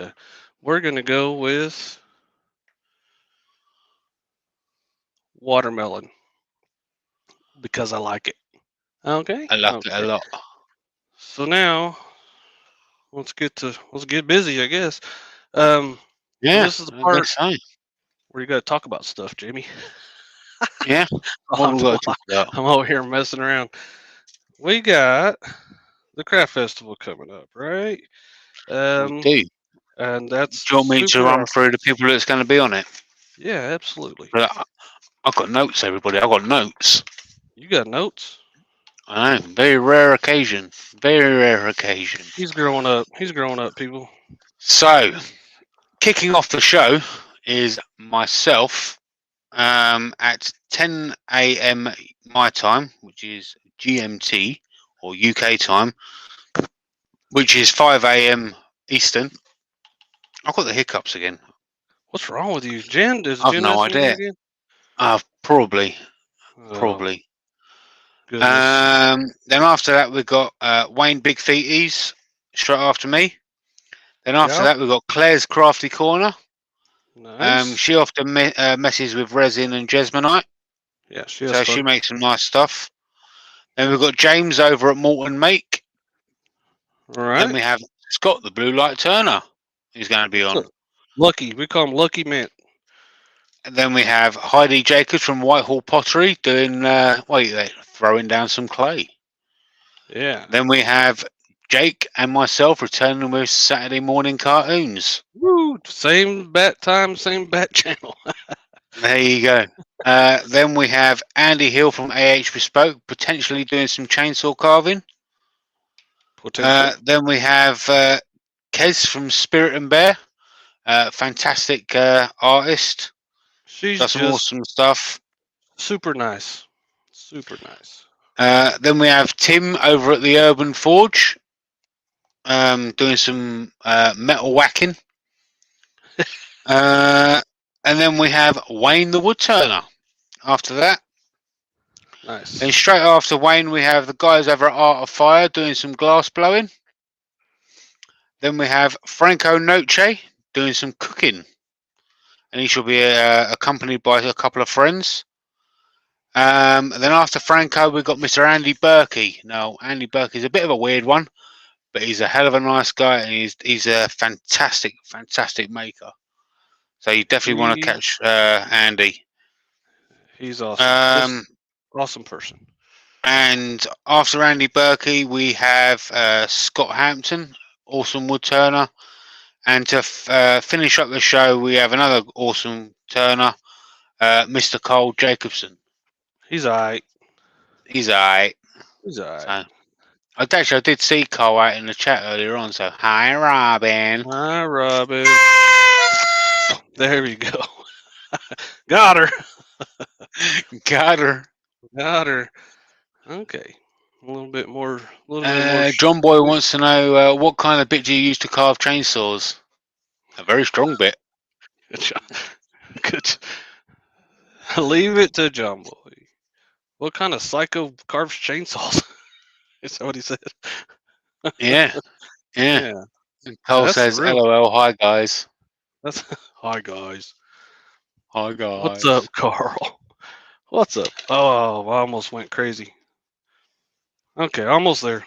We're going to go with watermelon because I like it. Okay. I like it a lot. So now let's get busy, I guess. Yeah. This is the part where you got to talk about stuff, Jamie. Yeah. I'm over here messing around. We got the craft festival coming up, right? We do. And that's. Do you want me to run through the people that's going to be on it? Yeah, absolutely. I've got notes, everybody. I've got notes. You got notes? I know, very rare occasion. Very rare occasion. He's growing up. He's growing up, people. So, kicking off the show is myself at 10 a.m. my time, which is GMT or UK time, which is 5 a.m. Eastern. I've got the hiccups again. What's wrong with you, Jen? Does I've Jen no messing with you idea. again? Probably. Oh, goodness. Then after that, we've got Wayne Big Feeties straight after me. Then after Yep. that, we've got Claire's Crafty Corner. Nice. She often messes with resin and Jesmonite, Yeah, she has so fun. she makes some nice stuff. Then we've got James over at Morton Make. All Then right. we have Scott the Blue Light Turner, who's going to be on. Lucky. We call him Lucky Mint. And then we have Heidi Jacobs from Whitehall Pottery doing, they're throwing down some clay. Yeah. Then we have Jake and myself returning with Saturday morning cartoons. Woo! Same bat time, same bat channel. There you go. Then we have Andy Hill from AH Bespoke potentially doing some chainsaw carving. Potentially. Then we have Kez from Spirit and Bear, fantastic artist. She's Does some just awesome stuff. super nice. Super nice. Then we have Tim over at the Urban Forge, doing some metal whacking. And then we have Wayne the Woodturner after that. Nice. Then straight after Wayne, we have the guys over at Art of Fire doing some glass blowing. Then we have Franco Noce doing some cooking. And he shall be accompanied by a couple of friends. Then after Franco, we've got Mr. Andy Berkey. Now, Andy Berkey is a bit of a weird one, but he's a hell of a nice guy, and he's a fantastic, fantastic maker. So you definitely want to catch Andy. He's awesome. Awesome person. And after Andy Berkey, we have Scott Hampton, awesome wood turner. And to finish up the show, we have another awesome turner, Mr. Cole Jacobson. He's alright. He's alright. He's alright. So, I did see Cole out in the chat earlier on. So hi, Robin. Hi, Robin. There we go. Got her. Got her. Got her. Okay. A little bit more. John Boy wants to know what kind of bit do you use to carve chainsaws? A very strong bit. Good. Leave it to John Boy. What kind of psycho carves chainsaws? Is that what he said? Yeah. Yeah. Cole That's says, real. LOL, hi guys. That's hi guys. Hi guys. What's up, Carl? What's up? Oh, I almost went crazy. Okay, almost there.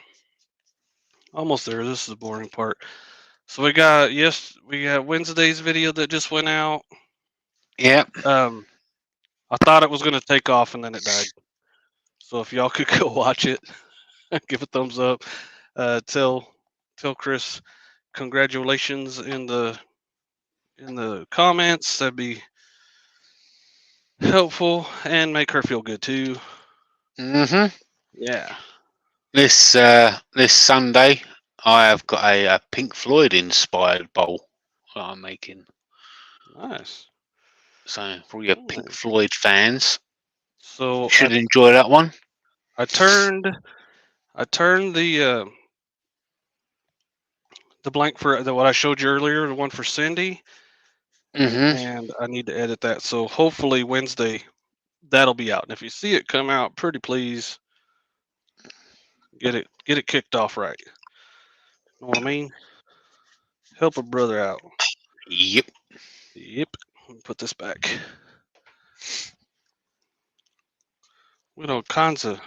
Almost there. This is the boring part. So we got Wednesday's video that just went out. Yep. I thought it was gonna take off and then it died. So if y'all could go watch it, give a thumbs up. Tell Chris congratulations in the comments. That'd be helpful and make her feel good too. Mm-hmm. Yeah. This Sunday, I have got a Pink Floyd inspired bowl that I'm making. Nice. So for all your Pink Floyd fans, So you should enjoy that one. I turned the blank for what I showed you earlier, the one for Cindy, Mm-hmm. and I need to edit that. So hopefully Wednesday that'll be out. And if you see it come out, pretty please get it kicked off right. Know what I mean? Help a brother out. Yep. Yep. Let me put this back. We know kinds of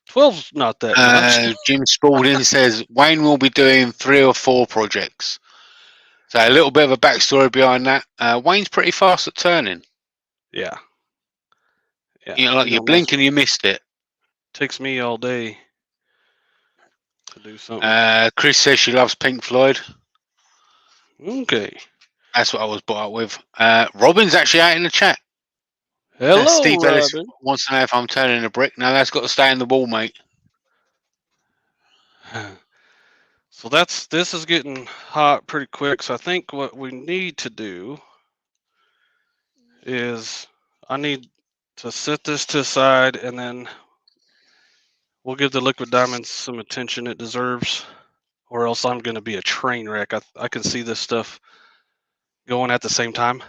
12's not that much. Jim Spalding says Wayne will be doing 3 or 4 projects. So a little bit of a backstory behind that. Wayne's pretty fast at turning. Yeah. Yeah. You know, like you blink and you missed it. Takes me all day to do something. Chris says she loves Pink Floyd. Okay. That's what I was brought up with. Robin's actually out in the chat. Hello, Steve Robin. Ellis wants to know if I'm turning a brick. No, that's got to stay in the wall, mate. So this is getting hot pretty quick. So I think what we need to do is I need to set this to the side, and then we'll give the liquid diamonds some attention it deserves, or else I'm going to be a train wreck. I can see this stuff going at the same time.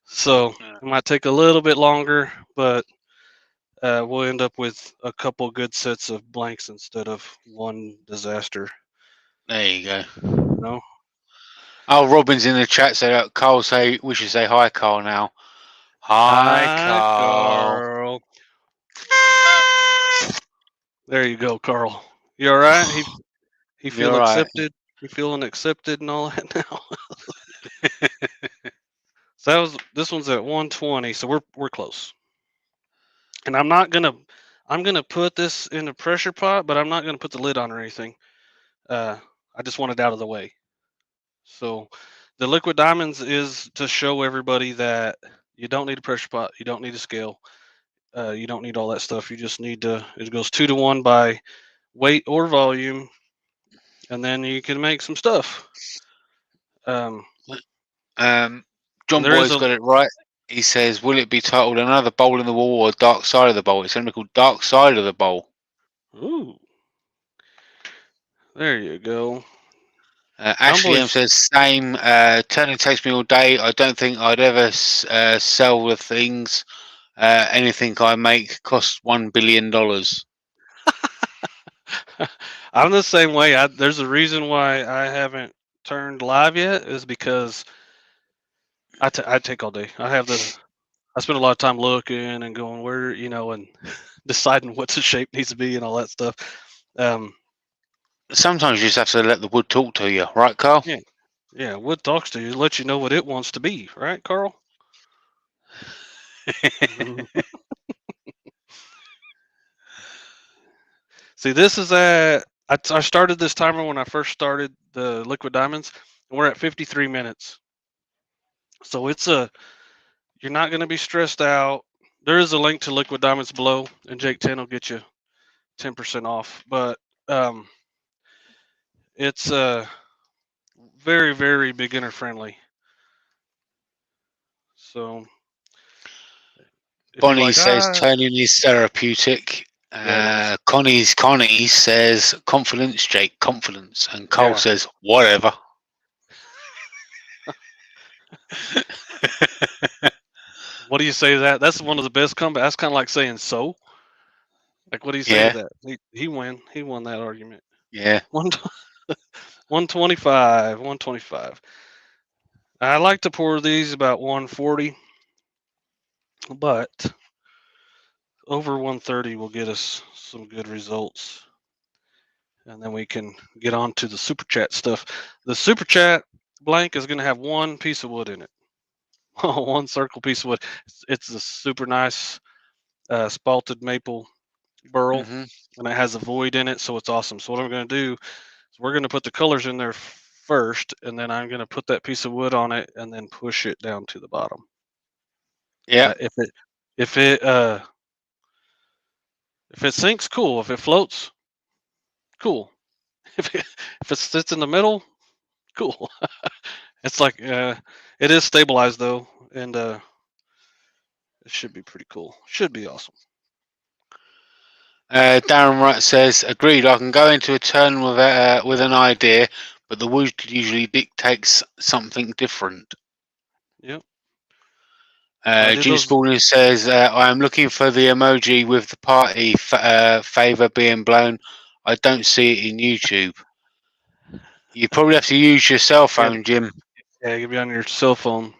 So it might take a little bit longer, but we'll end up with a couple good sets of blanks instead of one disaster. There you go. You know? Oh, Robin's in the chat. So Carl we should say hi, Carl now. Hi, Hi, Carl. Carl. There you go, Carl. You all right? He feel You're right. accepted. He feeling accepted and all that now. So this one's at 120, so we're close. And I'm gonna put this in a pressure pot, but I'm not gonna put the lid on or anything. I just want it out of the way. So the liquid diamonds is to show everybody that you don't need a pressure pot, you don't need a scale, you don't need all that stuff. You just need to. It goes 2 to 1 by weight or volume, and then you can make some stuff. Um, John there is Boy's a got it right. He says, "Will it be titled Another Bowl in the Wall or Dark Side of the Bowl?" It's going to be called Dark Side of the Bowl. ooh. There you go. Ashley M says, "Same. Turning takes me all day. I don't think I'd ever sell the things. Anything I make costs $1 billion." I'm the same way. There's a reason why I haven't turned live yet is because I take all day. I spend a lot of time looking and going where and deciding what the shape needs to be and all that stuff. Um, Sometimes you just have to let the wood talk to you, right, Carl? yeah, yeah. Wood talks to you, lets you know what it wants to be, right, Carl? See, this is I started this timer when I first started the liquid diamonds, and we're at 53 minutes. So you're not going to be stressed out. There is a link to liquid diamonds below, and Jake 10 will get you 10% off. But it's very, very beginner friendly. So if you're Bonnie like, says turning is therapeutic. yeah, it is. Connie says confidence, Jake, confidence. And Cole Yeah. says whatever. What do you say to that? That's one of the best comebacks. That's kind of like saying so. Like, what do you say to Yeah, that? He won that argument. yeah. 125, 125. I like to pour these about 140, but over 130 will get us some good results. And then we can get on to the super chat stuff. The super chat blank is going to have one piece of wood in it. One circle piece of wood. It's a super nice spalted maple burl, Hmm. and it has a void in it, so it's awesome. So what I'm going to do is we're going to put the colors in there first, and then I'm going to put that piece of wood on it, and then push it down to the bottom. Yeah. If it sinks, cool. If it floats, cool. If it sits in the middle, cool. It's like it is stabilized though, and it should be pretty cool. Should be awesome. Darren Wright says, agreed. I can go into a turn with an idea, but the wood usually dictates something different. Yep. So I did Jim those. Spalding says, I am looking for the emoji with the party favor being blown. I don't see it in YouTube. You probably have to use your cell Yeah, phone, Jim. yeah, you'll be on your cell phone.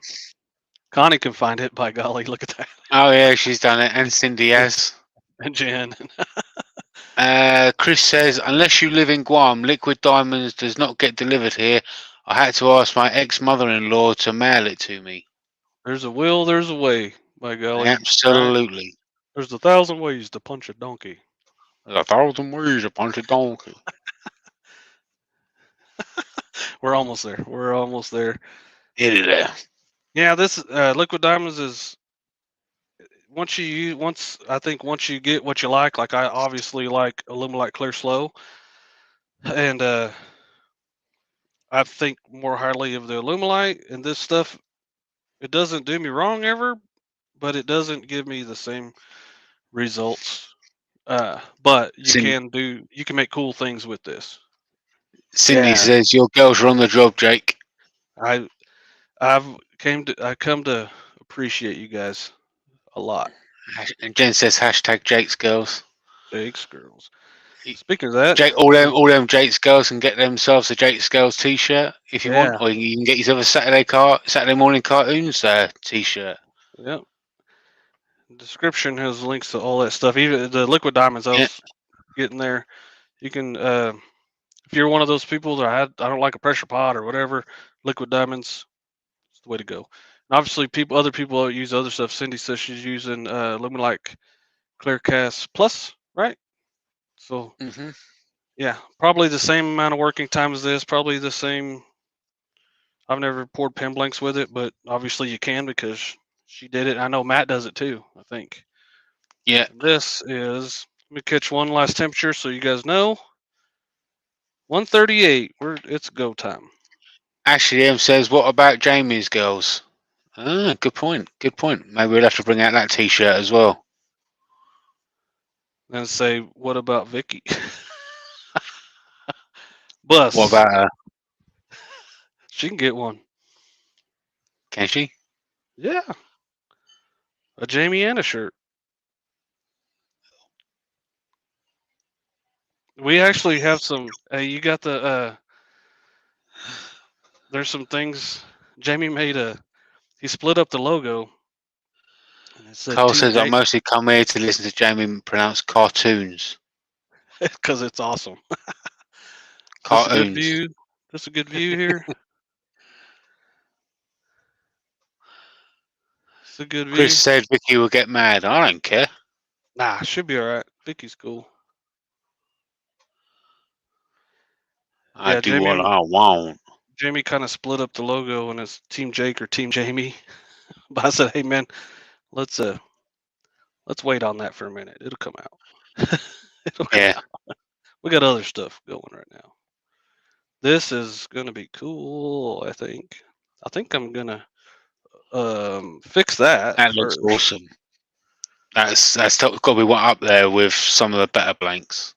Connie can find it. By golly, look at that. Oh, yeah, she's done it. And Cindy has. And Jan. Chris says, unless you live in Guam, liquid diamonds does not get delivered here. I had to ask my ex-mother-in-law to mail it to me. There's a will, there's a way. By golly, right? Absolutely. There's 1,000 ways to punch a donkey. There's 1,000 ways to punch a donkey. We're almost there. We're almost there. It is there. Yeah, this liquid diamonds is once I think once you get what you like I obviously like Illuminate Clear Slow, and I think more highly of the Illuminate, and this stuff, it doesn't do me wrong ever, but it doesn't give me the same results. But you can make cool things with this. Cindy Yeah, says your girls are on the job, Jake. I I come to appreciate you guys a lot. And Jen says hashtag Jake's girls. Jake's girls. Speaking of that, Jake, all them Jake's girls can get themselves a Jake's girls T-shirt if you want, yeah, or you can get yourself a Saturday morning cartoons T-shirt. yep. Description has links to all that stuff. Even the liquid diamonds I Yeah. was getting there. You can if you're one of those people that I don't like a pressure pot or whatever, liquid diamonds is the way to go. And obviously, other people use other stuff. Cindy says she's using Luminlike Clearcast Plus, right? So Mm-hmm. yeah, probably the same amount of working time as this. Probably the same. I've never poured pen blanks with it, but obviously you can because she did it. I know Matt does it too. I think. Yeah. And this is. Let me catch one last temperature so you guys know. 138. It's go time. Ashley M says, "What about Jamie's girls?" Ah, good point. Good point. Maybe we'll have to bring out that T-shirt as well. And say, what about Vicky? Bus. What about her? She can get one. Can she? Yeah. A Jamie and a shirt. We actually have some. You got the. There's some things. Jamie made a. He split up the logo. And it said Carl Team says, "I J mostly come here to listen to Jamie pronounce cartoons." because it's awesome. This a good Cartoons. view. This a good view here. It's a good Chris view. said Vicky will get mad. I don't care. Nah, should be all right. Vicky's cool. I Yeah, do what I want. Jamie kind of split up the logo and it's Team Jake or Team Jamie. But I said, hey man, let's wait on that for a minute. It'll come out. It'll come Yeah. out. We got other stuff going right now. This is gonna be cool. I think. I think I'm gonna fix that That looks first. awesome. That's got to be one up there with some of the better blanks.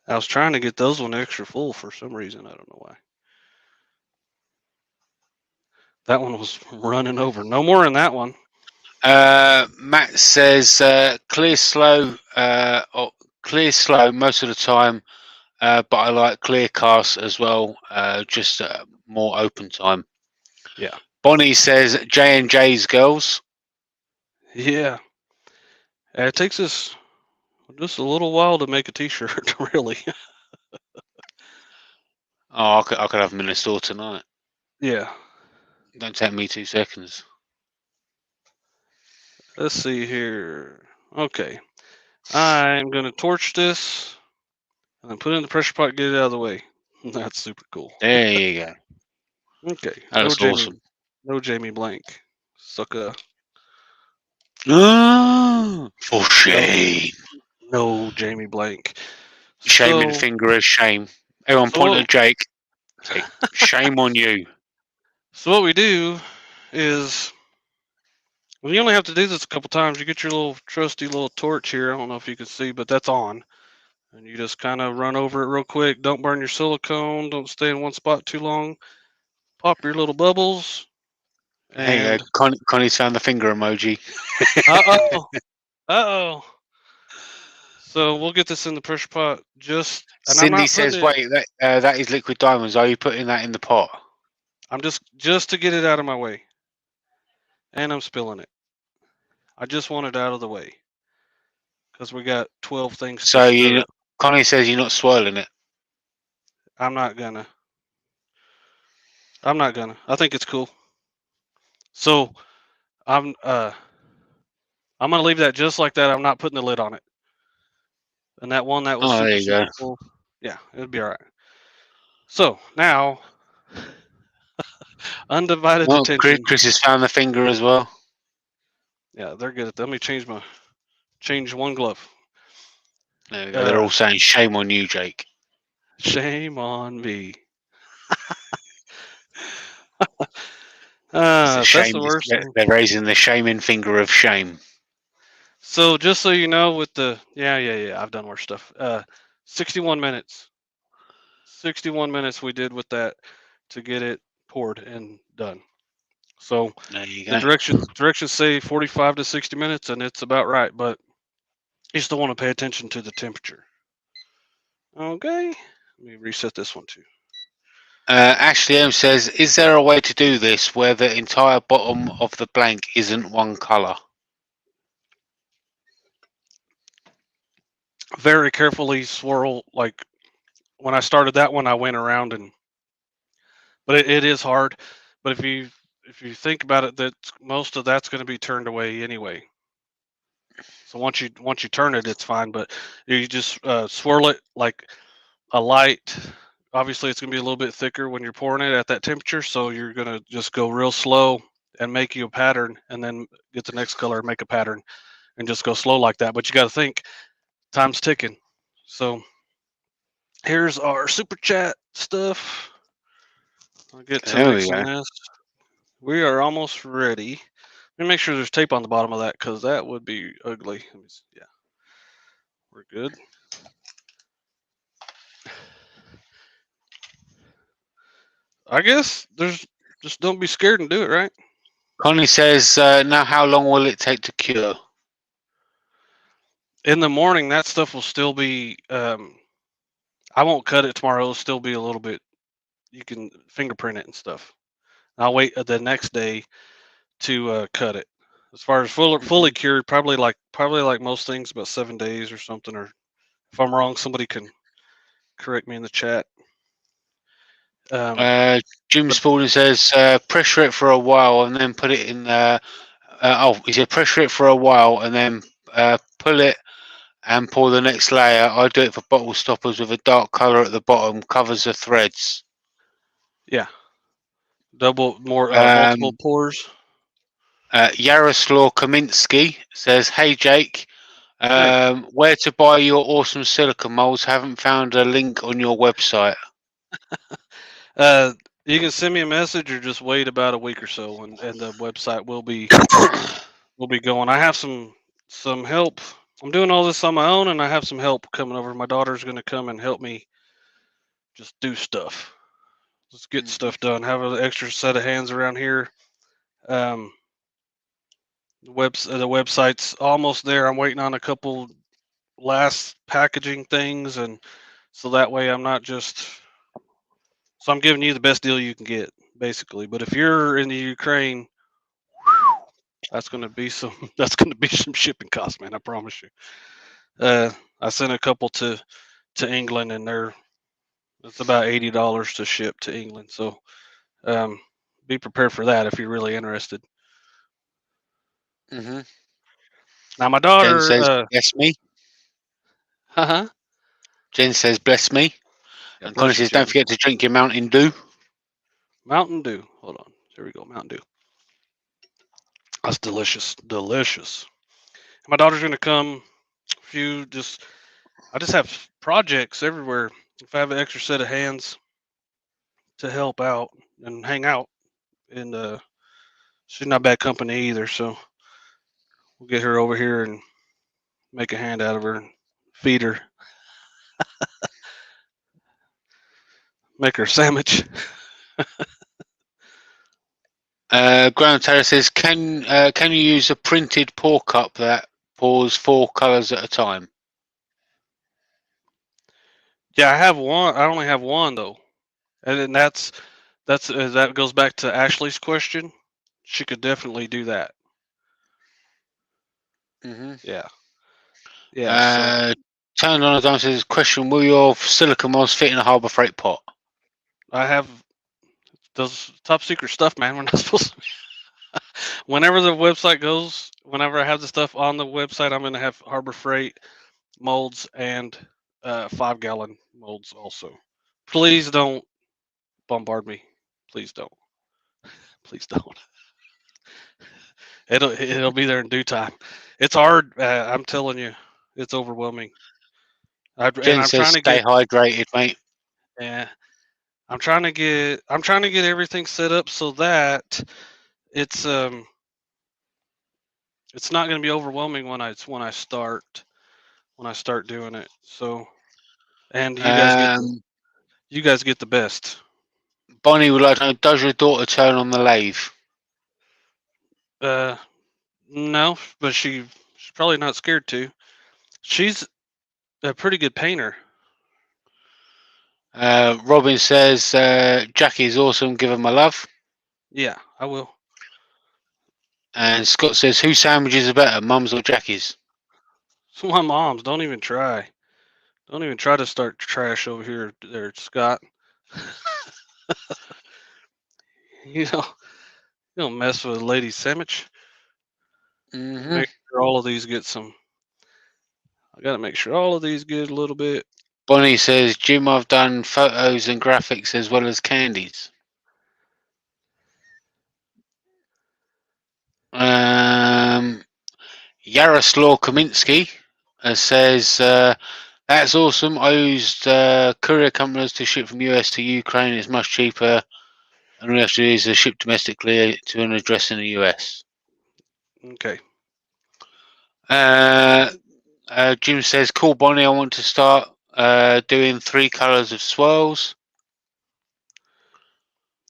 I was trying to get those one extra full for some reason. I don't know why. That one was running over. No more in that one. Matt says clear slow most of the time, but I like clear cast as well, just more open time. Yeah. Bonnie says J&J's girls. Yeah. And it takes us just a little while to make a T-shirt, really. Oh, I could have them in the store tonight. Yeah. Don't take me 2 seconds. Let's see here. Okay. I'm going to torch this and then put it in the pressure pot, get it out of the way. That's super cool. There you go. Okay. That looks awesome. No Jamie Blank. Sucker. For shame. No Jamie Blank. Shaming finger of shame. Everyone point at Jake. Say, shame on you. So what we do is, well, you only have to do this a couple times. You get your little trusty little torch here. I don't know if you can see, but that's on. And you just kind of run over it real quick. Don't burn your silicone. Don't stay in one spot too long. Pop your little bubbles. Hey, And Connie's found the finger emoji. uh-oh. So we'll get this in the pressure pot. Cindy says, "Wait, that is liquid diamonds. Are you putting that in the pot?" I'm just to get it out of my way. And I'm spilling it. I just want it out of the way. Because we got 12 things So to stir. Connie says you're not swirling it. I'm not gonna. I think it's cool. So I'm gonna leave that just like that. I'm not putting the lid on it. And that one that was super full. Yeah, it'll be all right. So now, undivided attention. Chris has found the finger as well. Yeah, they're good at that. Let me change one glove. There we go. They're all saying shame on you, Jake. Shame on me. It's a That's shame. the worst thing. They're raising the shaming finger of shame. So just so you know, with the yeah, I've done worse stuff. 61 minutes. 61 minutes we did with that to get it poured and done. So There you the go. directions say 45 to 60 minutes, and it's about right. But you still want to pay attention to the temperature. Okay, let me reset this one too. Ashley M says, "Is there a way to do this where the entire bottom of the blank isn't one color?" Very carefully swirl. Like when I started that one, I went around but it is hard. But if you think about it, that most of that's going to be turned away anyway. So once you turn it, it's fine. But you just swirl it like a light. Obviously, it's going to be a little bit thicker when you're pouring it at that temperature. So you're going to just go real slow and make you a pattern, and then get the next color, make a pattern, and just go slow like that. But you got to think, time's ticking. So here's our super chat stuff. I'll get to There we mixing go. this. We are almost ready. Let me make sure there's tape on the bottom of that, because that would be ugly. Yeah, we're good. I guess there's just don't be scared and do it, right? Connie says, "Now, how long will it take to cure?" In the morning, that stuff will still be. I won't cut it tomorrow. It'll still be a little bit. You can fingerprint it and stuff. I'll wait the next day to cut it. As far as fully cured, probably like most things, about 7 days or something. Or if I'm wrong, somebody can correct me in the chat. Jim But Spalding says, "Pressure it for a while and then put it in." He said, "Pressure it for a while and then pull it and pour the next layer. I do it for bottle stoppers with a dark color at the bottom, covers the threads." yeah, multiple Um, pours. Yaroslav Kaminsky says, "Hey Jake, Hey, where to buy your awesome silicone molds? Haven't found a link on your website." uh, you can send me a message or just wait about a week or so, and the website will be going. I have some help. I'm doing all this on my own, and I have some help coming over. My daughter's going to come and help me just do stuff. Let's get stuff done. Have an extra set of hands around here. Um, the website's almost there. I'm waiting on a couple last packaging things, and so that way I'm not just. So I'm giving you the best deal you can get, basically. But if you're in the Ukraine, that's going to be some. That's going to be some shipping costs, man. I promise you. I sent a couple to England, and it's about $80 to ship to England. So um, be prepared for that if you're really interested. hmm Now my Jen daughter, says, "Bless me." uh-huh. Jen says, "Bless me." Yeah, And Connie bless you, says, "Don't Jen. forget to drink your Mountain Dew." Mountain Dew. Hold on. There we go. Mountain Dew. That's delicious. Delicious. My daughter's gonna come. Few just I just have projects everywhere. If I have an extra set of hands to help out and hang out, and she's not bad company either, so we'll get her over here and make a hand out of her and feed her, make her a sandwich. Graham Taylor says, can you use a printed pour cup that pours 4 colors at a time?" Yeah, I have one. I only have one though, and then that goes back to Ashley's question. She could definitely do that. hmm Yeah, yeah. So Uh, Turned on a dime says, "Question: Will your silicone molds fit in a Harbor Freight pot?" I have those top secret stuff, man. We're not supposed to. Whenever the website goes, whenever I have the stuff on the website, I'm gonna have Harbor Freight molds and 5-gallon molds also. Please don't bombard me. Please don't. Please don't. It'll be there in due time. It's hard. I'm telling you, it's overwhelming. And Jen I'm says trying to stay get. hydrated, mate. Yeah, I'm trying to get everything set up so that it's um it's not going to be overwhelming when I start doing it. So and Um, you guys get the best. Bonnie would like to know, does your daughter turn on the lathe? Uh, no, but she's probably not scared to. She's a pretty good painter. Robin says Jackie's awesome. Give her my love. Yeah, I will. And Scott says, whose sandwiches are better, Mum's or Jackie's? So my mom's don't even try. Don't even try to start trash over here, there, Scott. You know, you don't mess with a lady's sandwich. Mm-hmm. Make sure all of these get some. I gotta make sure all of these get a little bit. Bonnie says, Jim, I've done photos and graphics as well as candies. Yaroslav Kaminsky says, that's awesome. I used courier companies to ship from US to Ukraine. It's much cheaper. And all we have to do is ship domestically to an address in the US. Okay. Jim says, cool, Bonnie, I want to start doing 3 colours of swirls.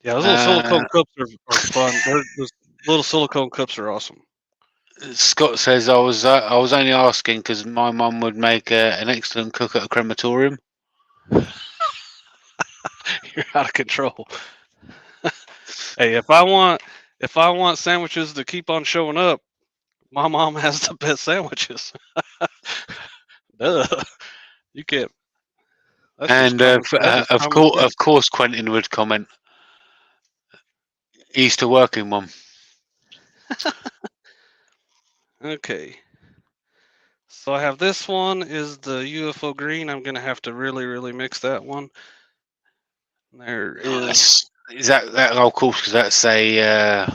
Yeah, those little silicone cups are fun. Those little silicone cups are awesome. Scott says, I was only asking because my mum would make an excellent cook at a crematorium. You're out of control. Hey, if I want sandwiches to keep on showing up, my mom has the best sandwiches. Duh. You can't. That's just And common. That's just common sense. of course, Quentin would comment, Easter working mum. Okay. So I have this one is the UFO green. I'm gonna have to really mix that one. There is Is that of course, because that's a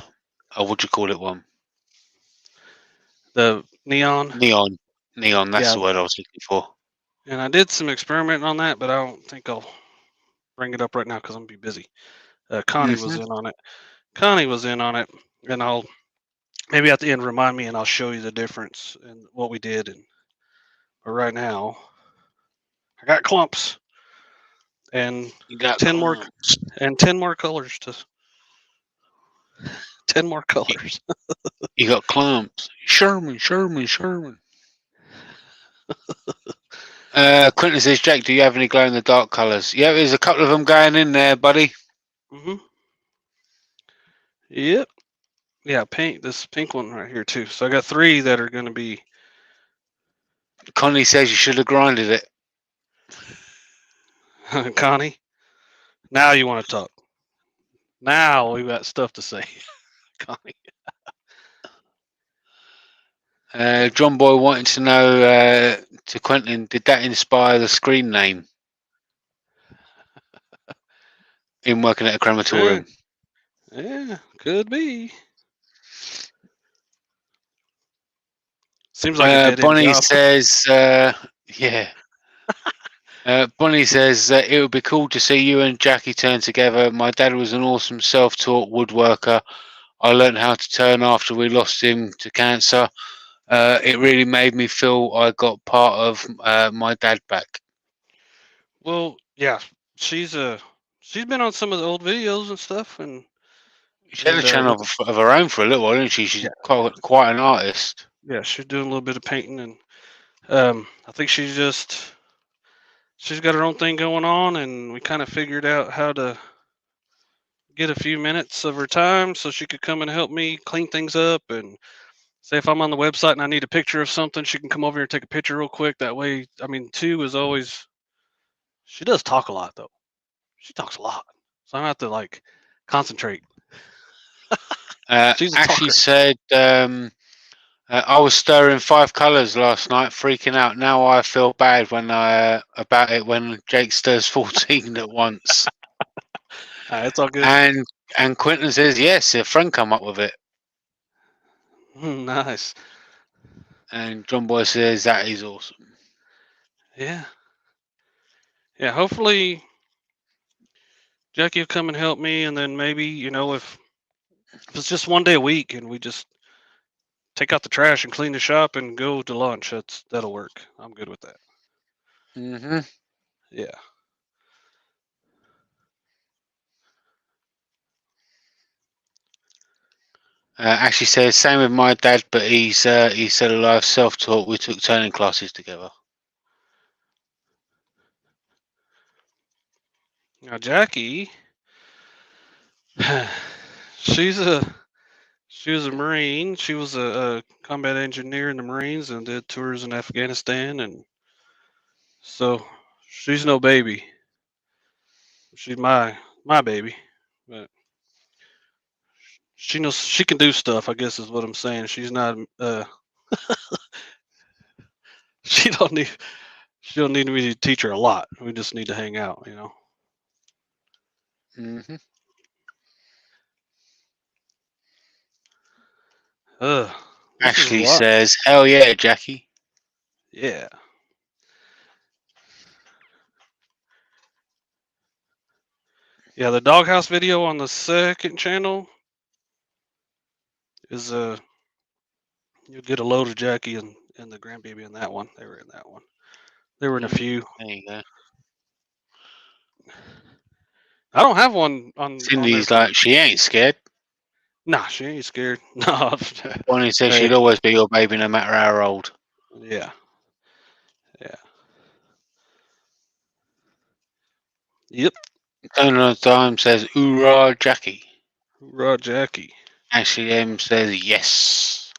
what do you call it one? the neon. Neon. That's Yeah, the word I was looking for. and I did some experimenting on that, but I don't think I'll bring it up right now because I'm gonna be busy. Connie was Mm-hmm. in on it. Connie was in on it, and I'll maybe at the end remind me, and I'll show you the difference in what we did. And but right now, I got clumps and You got 10 more clumps. and 10 more colors to 10 more colors. You got clumps. Sherman. Quentin says, Jack, do you have any glow in the dark colours? Yeah, there's a couple of them going in there, buddy. Mhm. Yep. Yeah, pink. This pink one right here too. So I got 3 that are going to be. Connie says you should have grinded it. Connie. Now you want to talk. Now we got stuff to say. Connie. John Boy wanted to know to Quentin, did that inspire the screen name in working at a crematorium? Yeah, could be. Seems like a dead end Bonnie job. says, yeah. Bonnie says it would be cool to see you and Jackie turn together. My dad was an awesome self-taught woodworker. I learned how to turn after we lost him to cancer. It really made me feel I got part of my dad back. Well, yeah, she's been on some of the old videos and stuff, and She had a we, channel of her own for a little while, didn't she? She's yeah, quite an artist. yeah, she's doing a little bit of painting, and I think she's got her own thing going on, and we kind of figured out how to get a few minutes of her time so she could come and help me clean things up. And say if I'm on the website and I need a picture of something, she can come over here and take a picture real quick. That way, I mean, 2 is always. She does talk a lot though. She talks a lot, so I have to like concentrate. She's a Ashley talker. said, I was stirring 5 colours last night, freaking out. Now I feel bad when about it when Jake stirs 14 at once. It's all good. And Quentin says, yes, a friend come up with it. Nice. And John Boy says that is awesome. Yeah. Yeah. Hopefully, Jackie will come and help me, and then maybe if it's just one day a week, and we just take out the trash and clean the shop and go to lunch, that'll work. I'm good with that. Hmm. Yeah. Actually says same with my dad, but he's still alive, self-taught. We took turning classes together. Now Jackie, she's a she was a Marine. She was a combat engineer in the Marines and did tours in Afghanistan, and so she's no baby. She's my baby, but she knows she can do stuff. I guess is what I'm saying. She's not. She don't need. She don't need me to teach her a lot. We just need to hang out. Hmm. This is a Ashley lot. says, "Hell yeah, Jackie." Yeah. Yeah, the doghouse video on the second channel is you'll get a load of Jackie and the grandbaby in that one. They were in that one. They were in a few. There you go. I don't have one on there Cindy's for. like, she ain't scared. Nah, she ain't scared. No. Bonnie says Hey, she'll always be your baby no matter how old. yeah, yeah, yep. Turn on Time says, "Hoorah, Jackie." Hoorah, Jackie. Ashley M says, "Yes."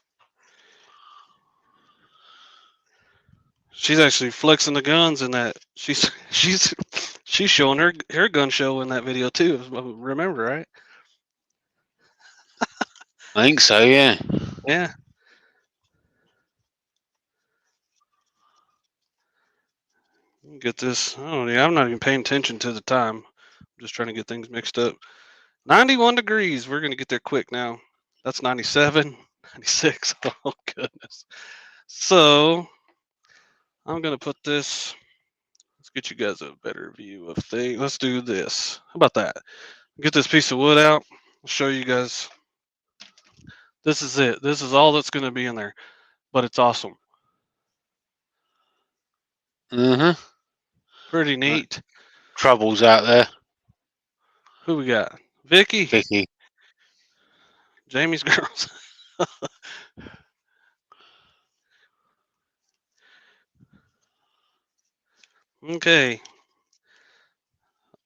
She's actually flexing the guns in that. She's showing her gun show in that video too. Remember, right? I think so, yeah. Yeah. Get this. Oh yeah, I'm not even paying attention to the time. I'm just trying to get things mixed up. 91 degrees. We're gonna get there quick now. That's 97, 96. Oh goodness. So I'm gonna put this. Let's get you guys a better view of things. Let's do this. How about that? Get this piece of wood out. I'll show you guys. This is it. This is all that's gonna be in there, but it's awesome. Mm-hmm. Pretty neat. Troubles out there, Who we got? Vicky, Vicky. Jamie's girls. Okay.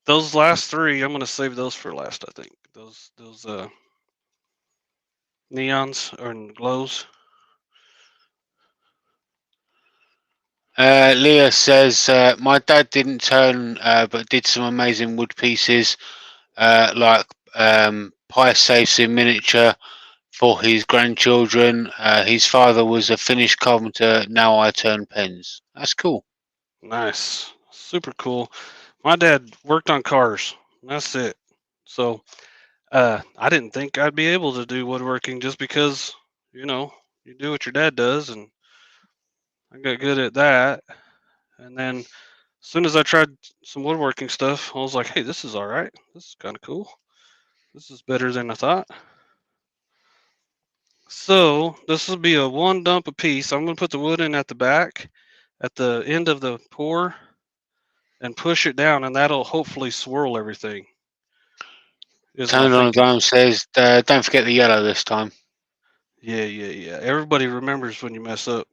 Those last three, I'm gonna save those for last. I think those neons or glows. Leah says, "My dad didn't turn, but did some amazing wood pieces, like pie safes in miniature for his grandchildren. His father was a finished carpenter. Now I turn pens. That's cool." Nice, super cool. My dad worked on cars. That's it. So I didn't think I'd be able to do woodworking just because you do what your dad does, and I got good at that. And then as soon as I tried some woodworking stuff, I was like, hey, this is all right. This is kind of cool. This is better than I thought. So this will be a one dump a piece. I'm going to put the wood in at the back, at the end of the pour, and push it down, and that'll hopefully swirl everything. Is my Turn on a thinking. dime says, "Don't forget the yellow this time." Yeah. Everybody remembers when you mess up.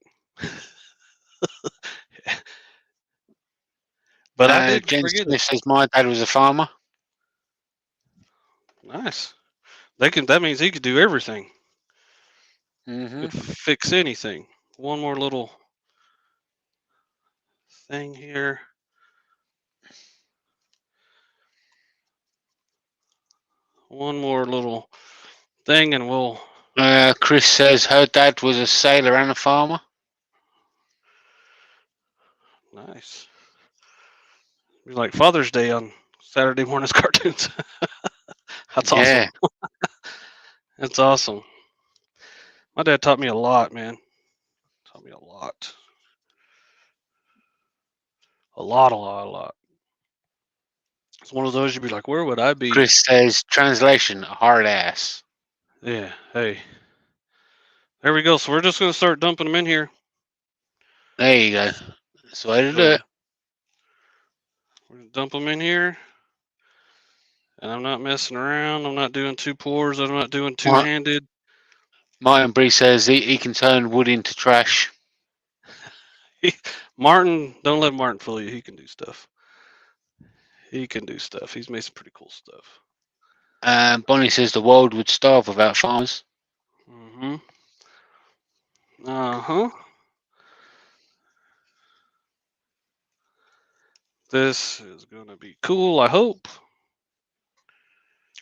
But I did Jen forget it. Smith says, "My dad was a farmer." Nice. That means he could do everything. Mm-hmm. Could fix anything. One more little thing here. One more little thing, and we'll. Chris says her dad was a sailor and a farmer. Nice. Be like Father's Day on Saturday morning's cartoons. That's awesome. Yeah. That's awesome. My dad taught me a lot, man. Taught me a lot. A lot, a lot, a lot. It's one of those you'd be like, where would I be? Chris says, translation, hard ass. Yeah, hey. There we go. So we're just going to start dumping them in here. There you go. That's the way to do So it. we're going to dump them in here. And I'm not messing around. I'm not doing two pours. I'm not doing two-handed. Martin Bree says he can turn wood into trash. Martin, don't let Martin fool you. He can do stuff. He can do stuff. He's made some pretty cool stuff. Bonnie says the world would starve without farmers. Mm-hmm. Uh-huh. This is going to be cool, I hope.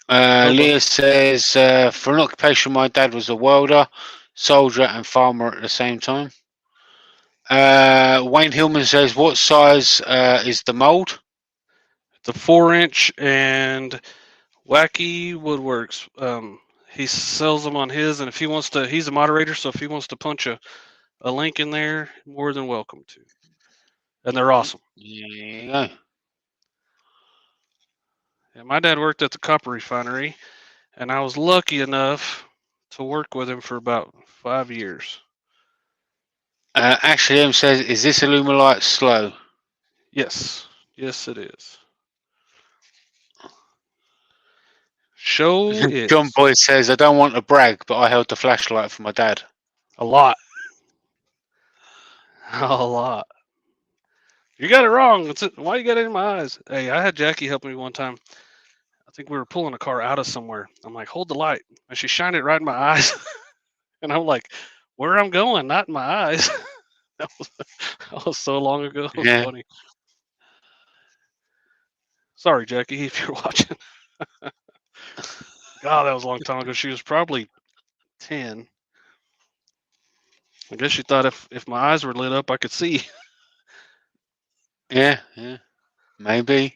Leah says, for an occupation, my dad was a welder, soldier, and farmer at the same time. Wayne Hillman says, what size is the mold? It's a 4-inch, and Wacky Woodworks. He sells them on his, and if he wants to, he's a moderator, so if he wants to punch a link in there, more than welcome to. And they're awesome. There you go. And my dad worked at the copper refinery, and I was lucky enough to work with him for about 5 years. Ashley M says, is this Illumilite slow? Yes. Yes, it is. Show it. John Boyd says, I don't want to brag, but I held the flashlight for my dad. A lot. A lot. You got it wrong. Why you got it in my eyes? Hey, I had Jackie help me one time. I think we were pulling a car out of somewhere. I'm like, hold the light. And she shined it right in my eyes. And I'm like, where I'm going, not in my eyes. that was so long ago. It was funny. Sorry, Jackie, if you're watching. God, that was a long time ago. She was probably 10. I guess she thought if my eyes were lit up, I could see. Yeah, maybe.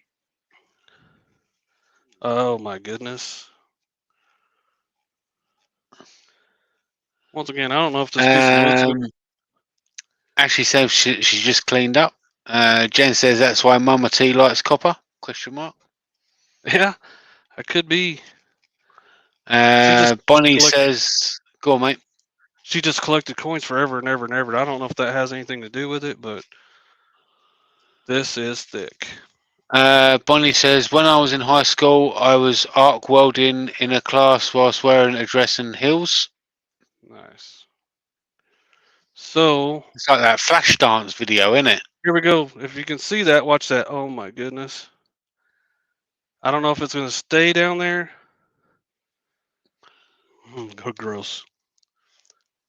Oh my goodness. Once again, I don't know if this piece of wood's Ashley says she's just cleaned up. Jen says that's why Mama T likes copper? Question mark. Yeah, I could be. Bonnie says, go on, mate. She just collected coins forever and ever and ever. I don't know if that has anything to do with it, but this is thick. Bonnie says, when I was in high school, I was arc welding in a class whilst wearing a dress and heels. Nice. So it's like that flash dance video, isn't it? Here we go. If you can see that, watch that. Oh my goodness. I don't know if it's going to stay down there. Gross.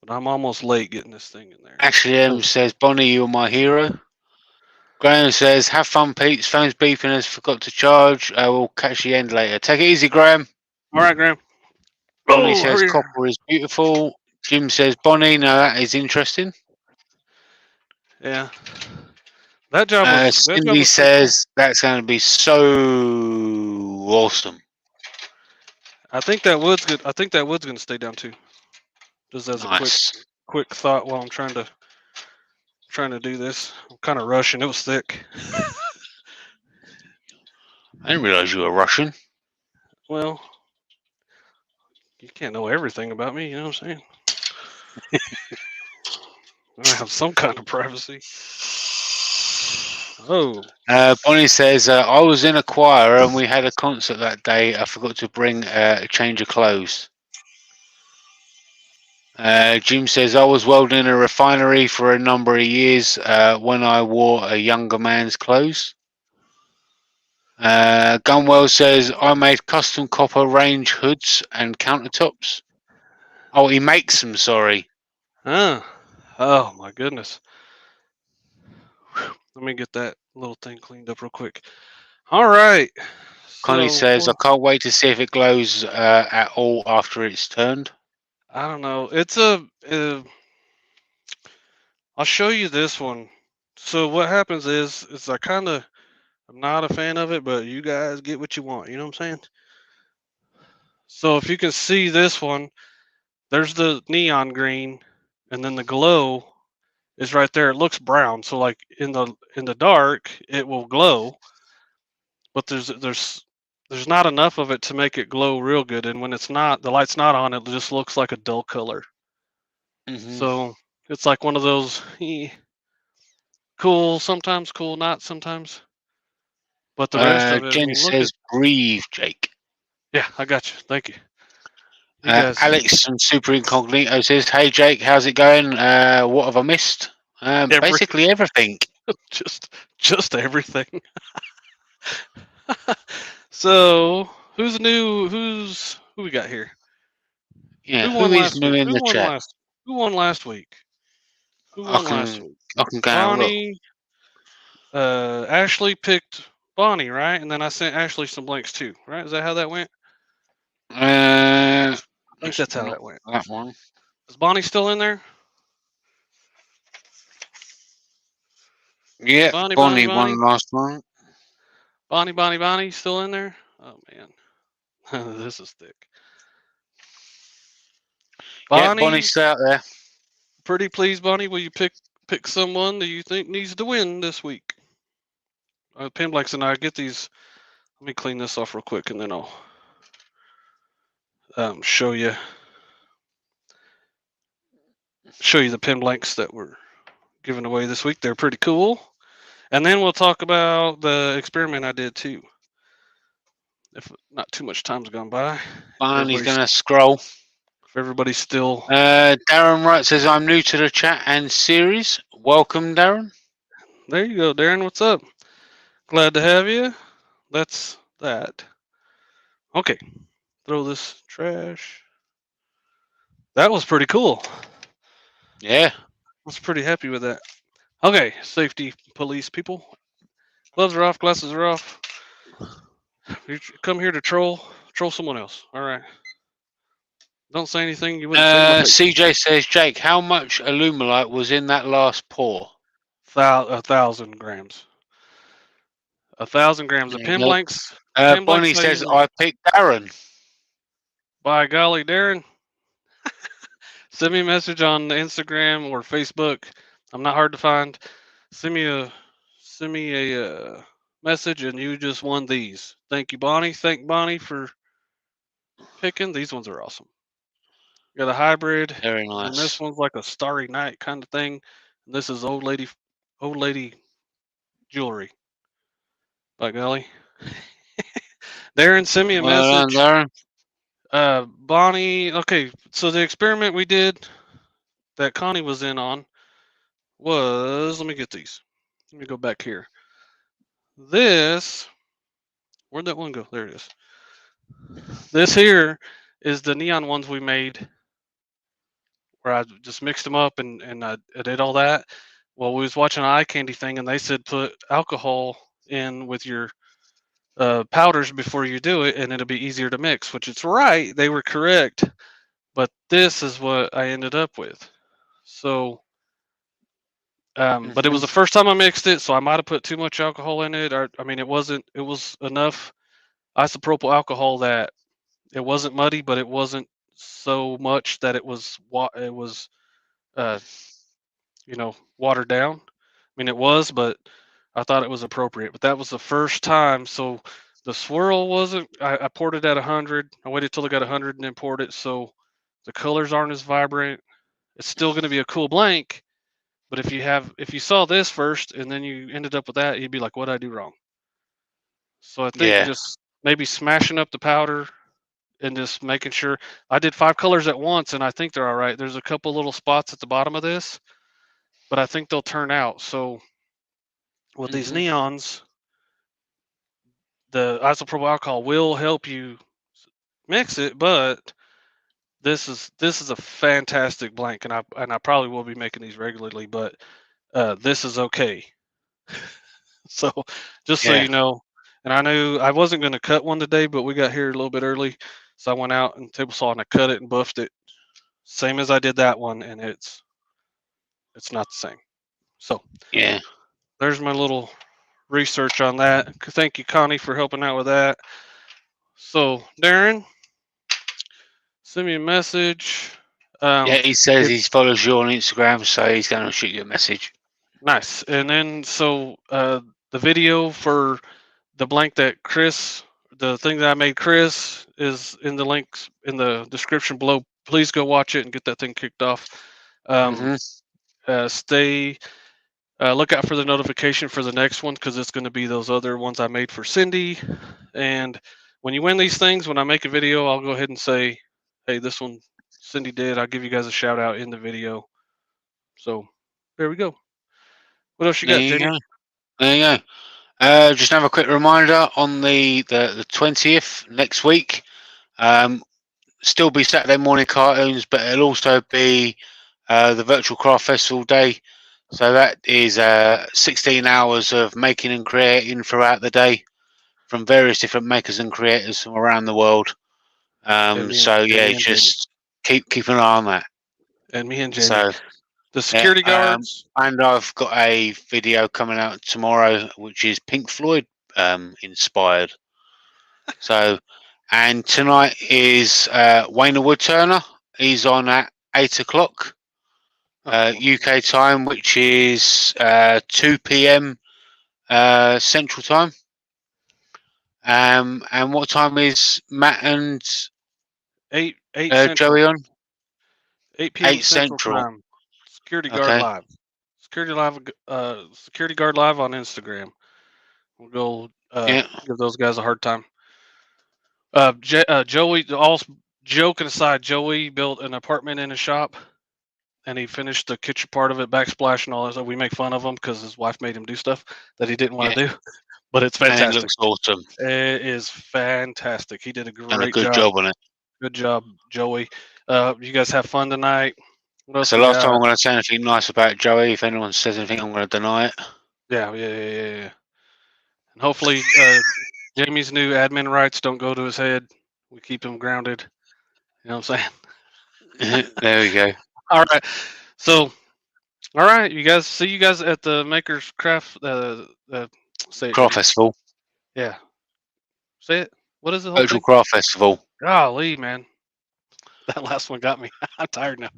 But I'm almost late getting this thing in there. Ashley M says, Bonnie, you're my hero. Graham says, have fun, Pete. Phone's beeping as forgot to charge. We'll catch the end later. Take it easy, Graham. All right, Graham. Bonnie says, copper is beautiful. Jim says, Bonnie, no, that is interesting. Yeah. That job was, Cindy says, that's going to be so awesome. I think that wood's good. I think that wood's going to stay down too. Just as a quick thought while I'm trying to do this. I'm kind of rushing. It was thick. I didn't realize you were Russian. Well, you can't know everything about me. You know what I'm saying? I have some kind of privacy. Oh. Bonnie says, I was in a choir and we had a concert that day. I forgot to bring a change of clothes. Jim says, I was welding in a refinery for a number of years when I wore a younger man's clothes. Gunwell says, I made custom copper range hoods and countertops. Oh, he makes them, sorry. Oh, my goodness. Let me get that little thing cleaned up real quick. All right. Connie says, I can't wait to see if it glows at all after it's turned. I don't know. It's I'll show you this one. So what happens is I'm not a fan of it, but you guys get what you want. You know what I'm saying? So if you can see this one, there's the neon green, and then the glow is right there. It looks brown, so like in the dark, it will glow, but there's not enough of it to make it glow real good. And when it's not, the light's not on, it just looks like a dull color. Mm-hmm. So it's like one of those cool sometimes, cool not sometimes. But the rest of it, I Jen mean, look at says, breathe, Jake. yeah, I got you. Thank you. You guys, Alex from Super Incognito says, hey, Jake, how's it going? What have I missed? every Basically everything. just everything. So who's new? Who we got here? Yeah, Who who won is last new week? in the chat? Who won last week? Who I won last can week? I can go and have a look. Bonnie. Ashley picked Bonnie, right? And then I sent Ashley some blanks too, right? Is that how that went? Uh, I think it's that's how not that went. that one. Is Bonnie still in there? Yeah, Bonnie, Bonnie, Bonnie Bonnie, won last one. Bonnie, still in there? Oh man, this is thick. Yeah, Bonnie, Bonnie's still out there. pretty please, Bonnie. Will you pick someone that you think needs to win this week? Pin blanks and I get these. Let me clean this off real quick, and then I'll show you the pin blanks that were given away this week. They're pretty cool. And then we'll talk about the experiment I did too. If not too much time's gone by. Bonnie's going to scroll. If everybody's still. Darren Wright says, I'm new to the chat and series. Welcome, Darren. There you go, Darren. What's up? Glad to have you. That's that. Okay. Throw this trash. That was pretty cool. Yeah. I was pretty happy with that. Okay, safety police people. Gloves are off, glasses are off. You come here to troll someone else. All right. Don't say anything you wouldn't say to my face. CJ says, Jake, how much Alumilite was in that last pour? 1,000 grams. 1,000 grams of pin blanks. Bonnie says, I picked Darren. By golly, Darren. Send me a message on Instagram or Facebook. I'm not hard to find. Send me a message, and you just won these. Thank you, Bonnie. Thank Bonnie for picking. These ones are awesome. Got a hybrid. Very nice. And this one's like a Starry Night kind of thing. And this is old lady jewelry. By golly. Darren, send me a message. Well done, Darren. Bonnie. Okay, so the experiment we did that Connie was in on was, let me get these. Let me go back here. This, where'd that one go? There it is. This here is the neon ones we made where I just mixed them up and I did all that. Well, we was watching an eye candy thing and they said put alcohol in with your powders before you do it and it'll be easier to mix, which it's right. They were correct. But this is what I ended up with. So, but it was the first time I mixed it, so I might have put too much alcohol in it. Or, I mean, it was enough isopropyl alcohol that it wasn't muddy, but it wasn't so much that it was watered down. I mean, it was, but I thought it was appropriate. But that was the first time. So the swirl wasn't. I poured it at 100. I waited till it got 100 and then poured it. So the colors aren't as vibrant. It's still going to be a cool blank. But if you saw this first and then you ended up with that, you'd be like, what did I do wrong? So I think just maybe smashing up the powder and just making sure. I did 5 colors at once and I think they're all right. There's a couple little spots at the bottom of this, but I think they'll turn out. So with these neons, the isopropyl alcohol will help you mix it, but this is a fantastic blank, and I probably will be making these regularly, but this is okay. So just so you know, and I knew I wasn't going to cut one today, but we got here a little bit early, so I went out and table saw and I cut it and buffed it, same as I did that one, and it's not the same. So yeah, there's my little research on that. Thank you, Connie, for helping out with that. So Darren, send me a message. Yeah, he says he it's follows you on Instagram, so he's going to shoot you a message. nice. And then the video for the blank that the thing that I made Chris is in the links in the description below. Please go watch it and get that thing kicked off. Um, hmm stay look out for the notification for the next one because it's going to be those other ones I made for Cindy. And when you win these things, when I make a video, I'll go ahead and say, "Hey, this one Cindy did." I'll give you guys a shout out in the video. So there we go. What else you There got, you Jamie? go. There you go. Just another quick reminder on the 20th next week. Still be Saturday morning cartoons, but it'll also be the virtual craft festival day. So that is 16 hours of making and creating throughout the day from various different makers and creators from around the world. So yeah, Me and Jamie just keep an eye on that. and me and Jamie. So The yeah, security guards. and I've got a video coming out tomorrow, which is Pink Floyd inspired. So, and tonight is Wayne Wood Turner. He's on at 8 o'clock UK time, which is 2 p.m. Central time. And what time is Matt and 8 Central. Joey on? 8 p.m. 8 Central Central. Time. Security guard Okay. live. Security guard live on Instagram. We'll go Yeah. give those guys a hard time. Joey, all joking aside, Joey built an apartment in his shop, and he finished the kitchen part of it, backsplash and all that stuff. We make fun of him because his wife made him do stuff that he didn't want to do, but it's And it fantastic. looks awesome. It is fantastic. He did a Done a great good job. job on it. Good job, Joey. You guys have fun tonight. What else So we last time got? I'm going to say anything nice about Joey. If anyone says anything, I'm going to deny it. Yeah. And hopefully, Jamie's new admin rights don't go to his head. We keep him grounded. You know what I'm saying? There we go. All right. So, all right, you guys. See you guys at the Makers Craft. Say it, Craft Jamie. Festival. Yeah. Say it. What is the whole Virtual thing? Craft Festival. Golly, man. That last one got me. I'm tired now.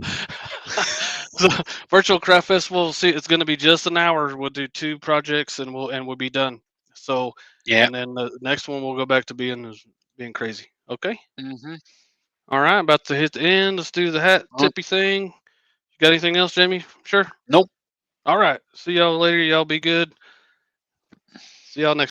So, Virtual Craft Festival. See, it's going to be just an hour. We'll do 2 projects and we'll be done. So, Yeah. and then the next one we'll go back to being crazy. Okay. Mm-hmm. All right. About to hit the end. Let's do the hat tippy thing. You got anything else, Jamie? Sure. Nope. All right. See y'all later. Y'all be good. See y'all next.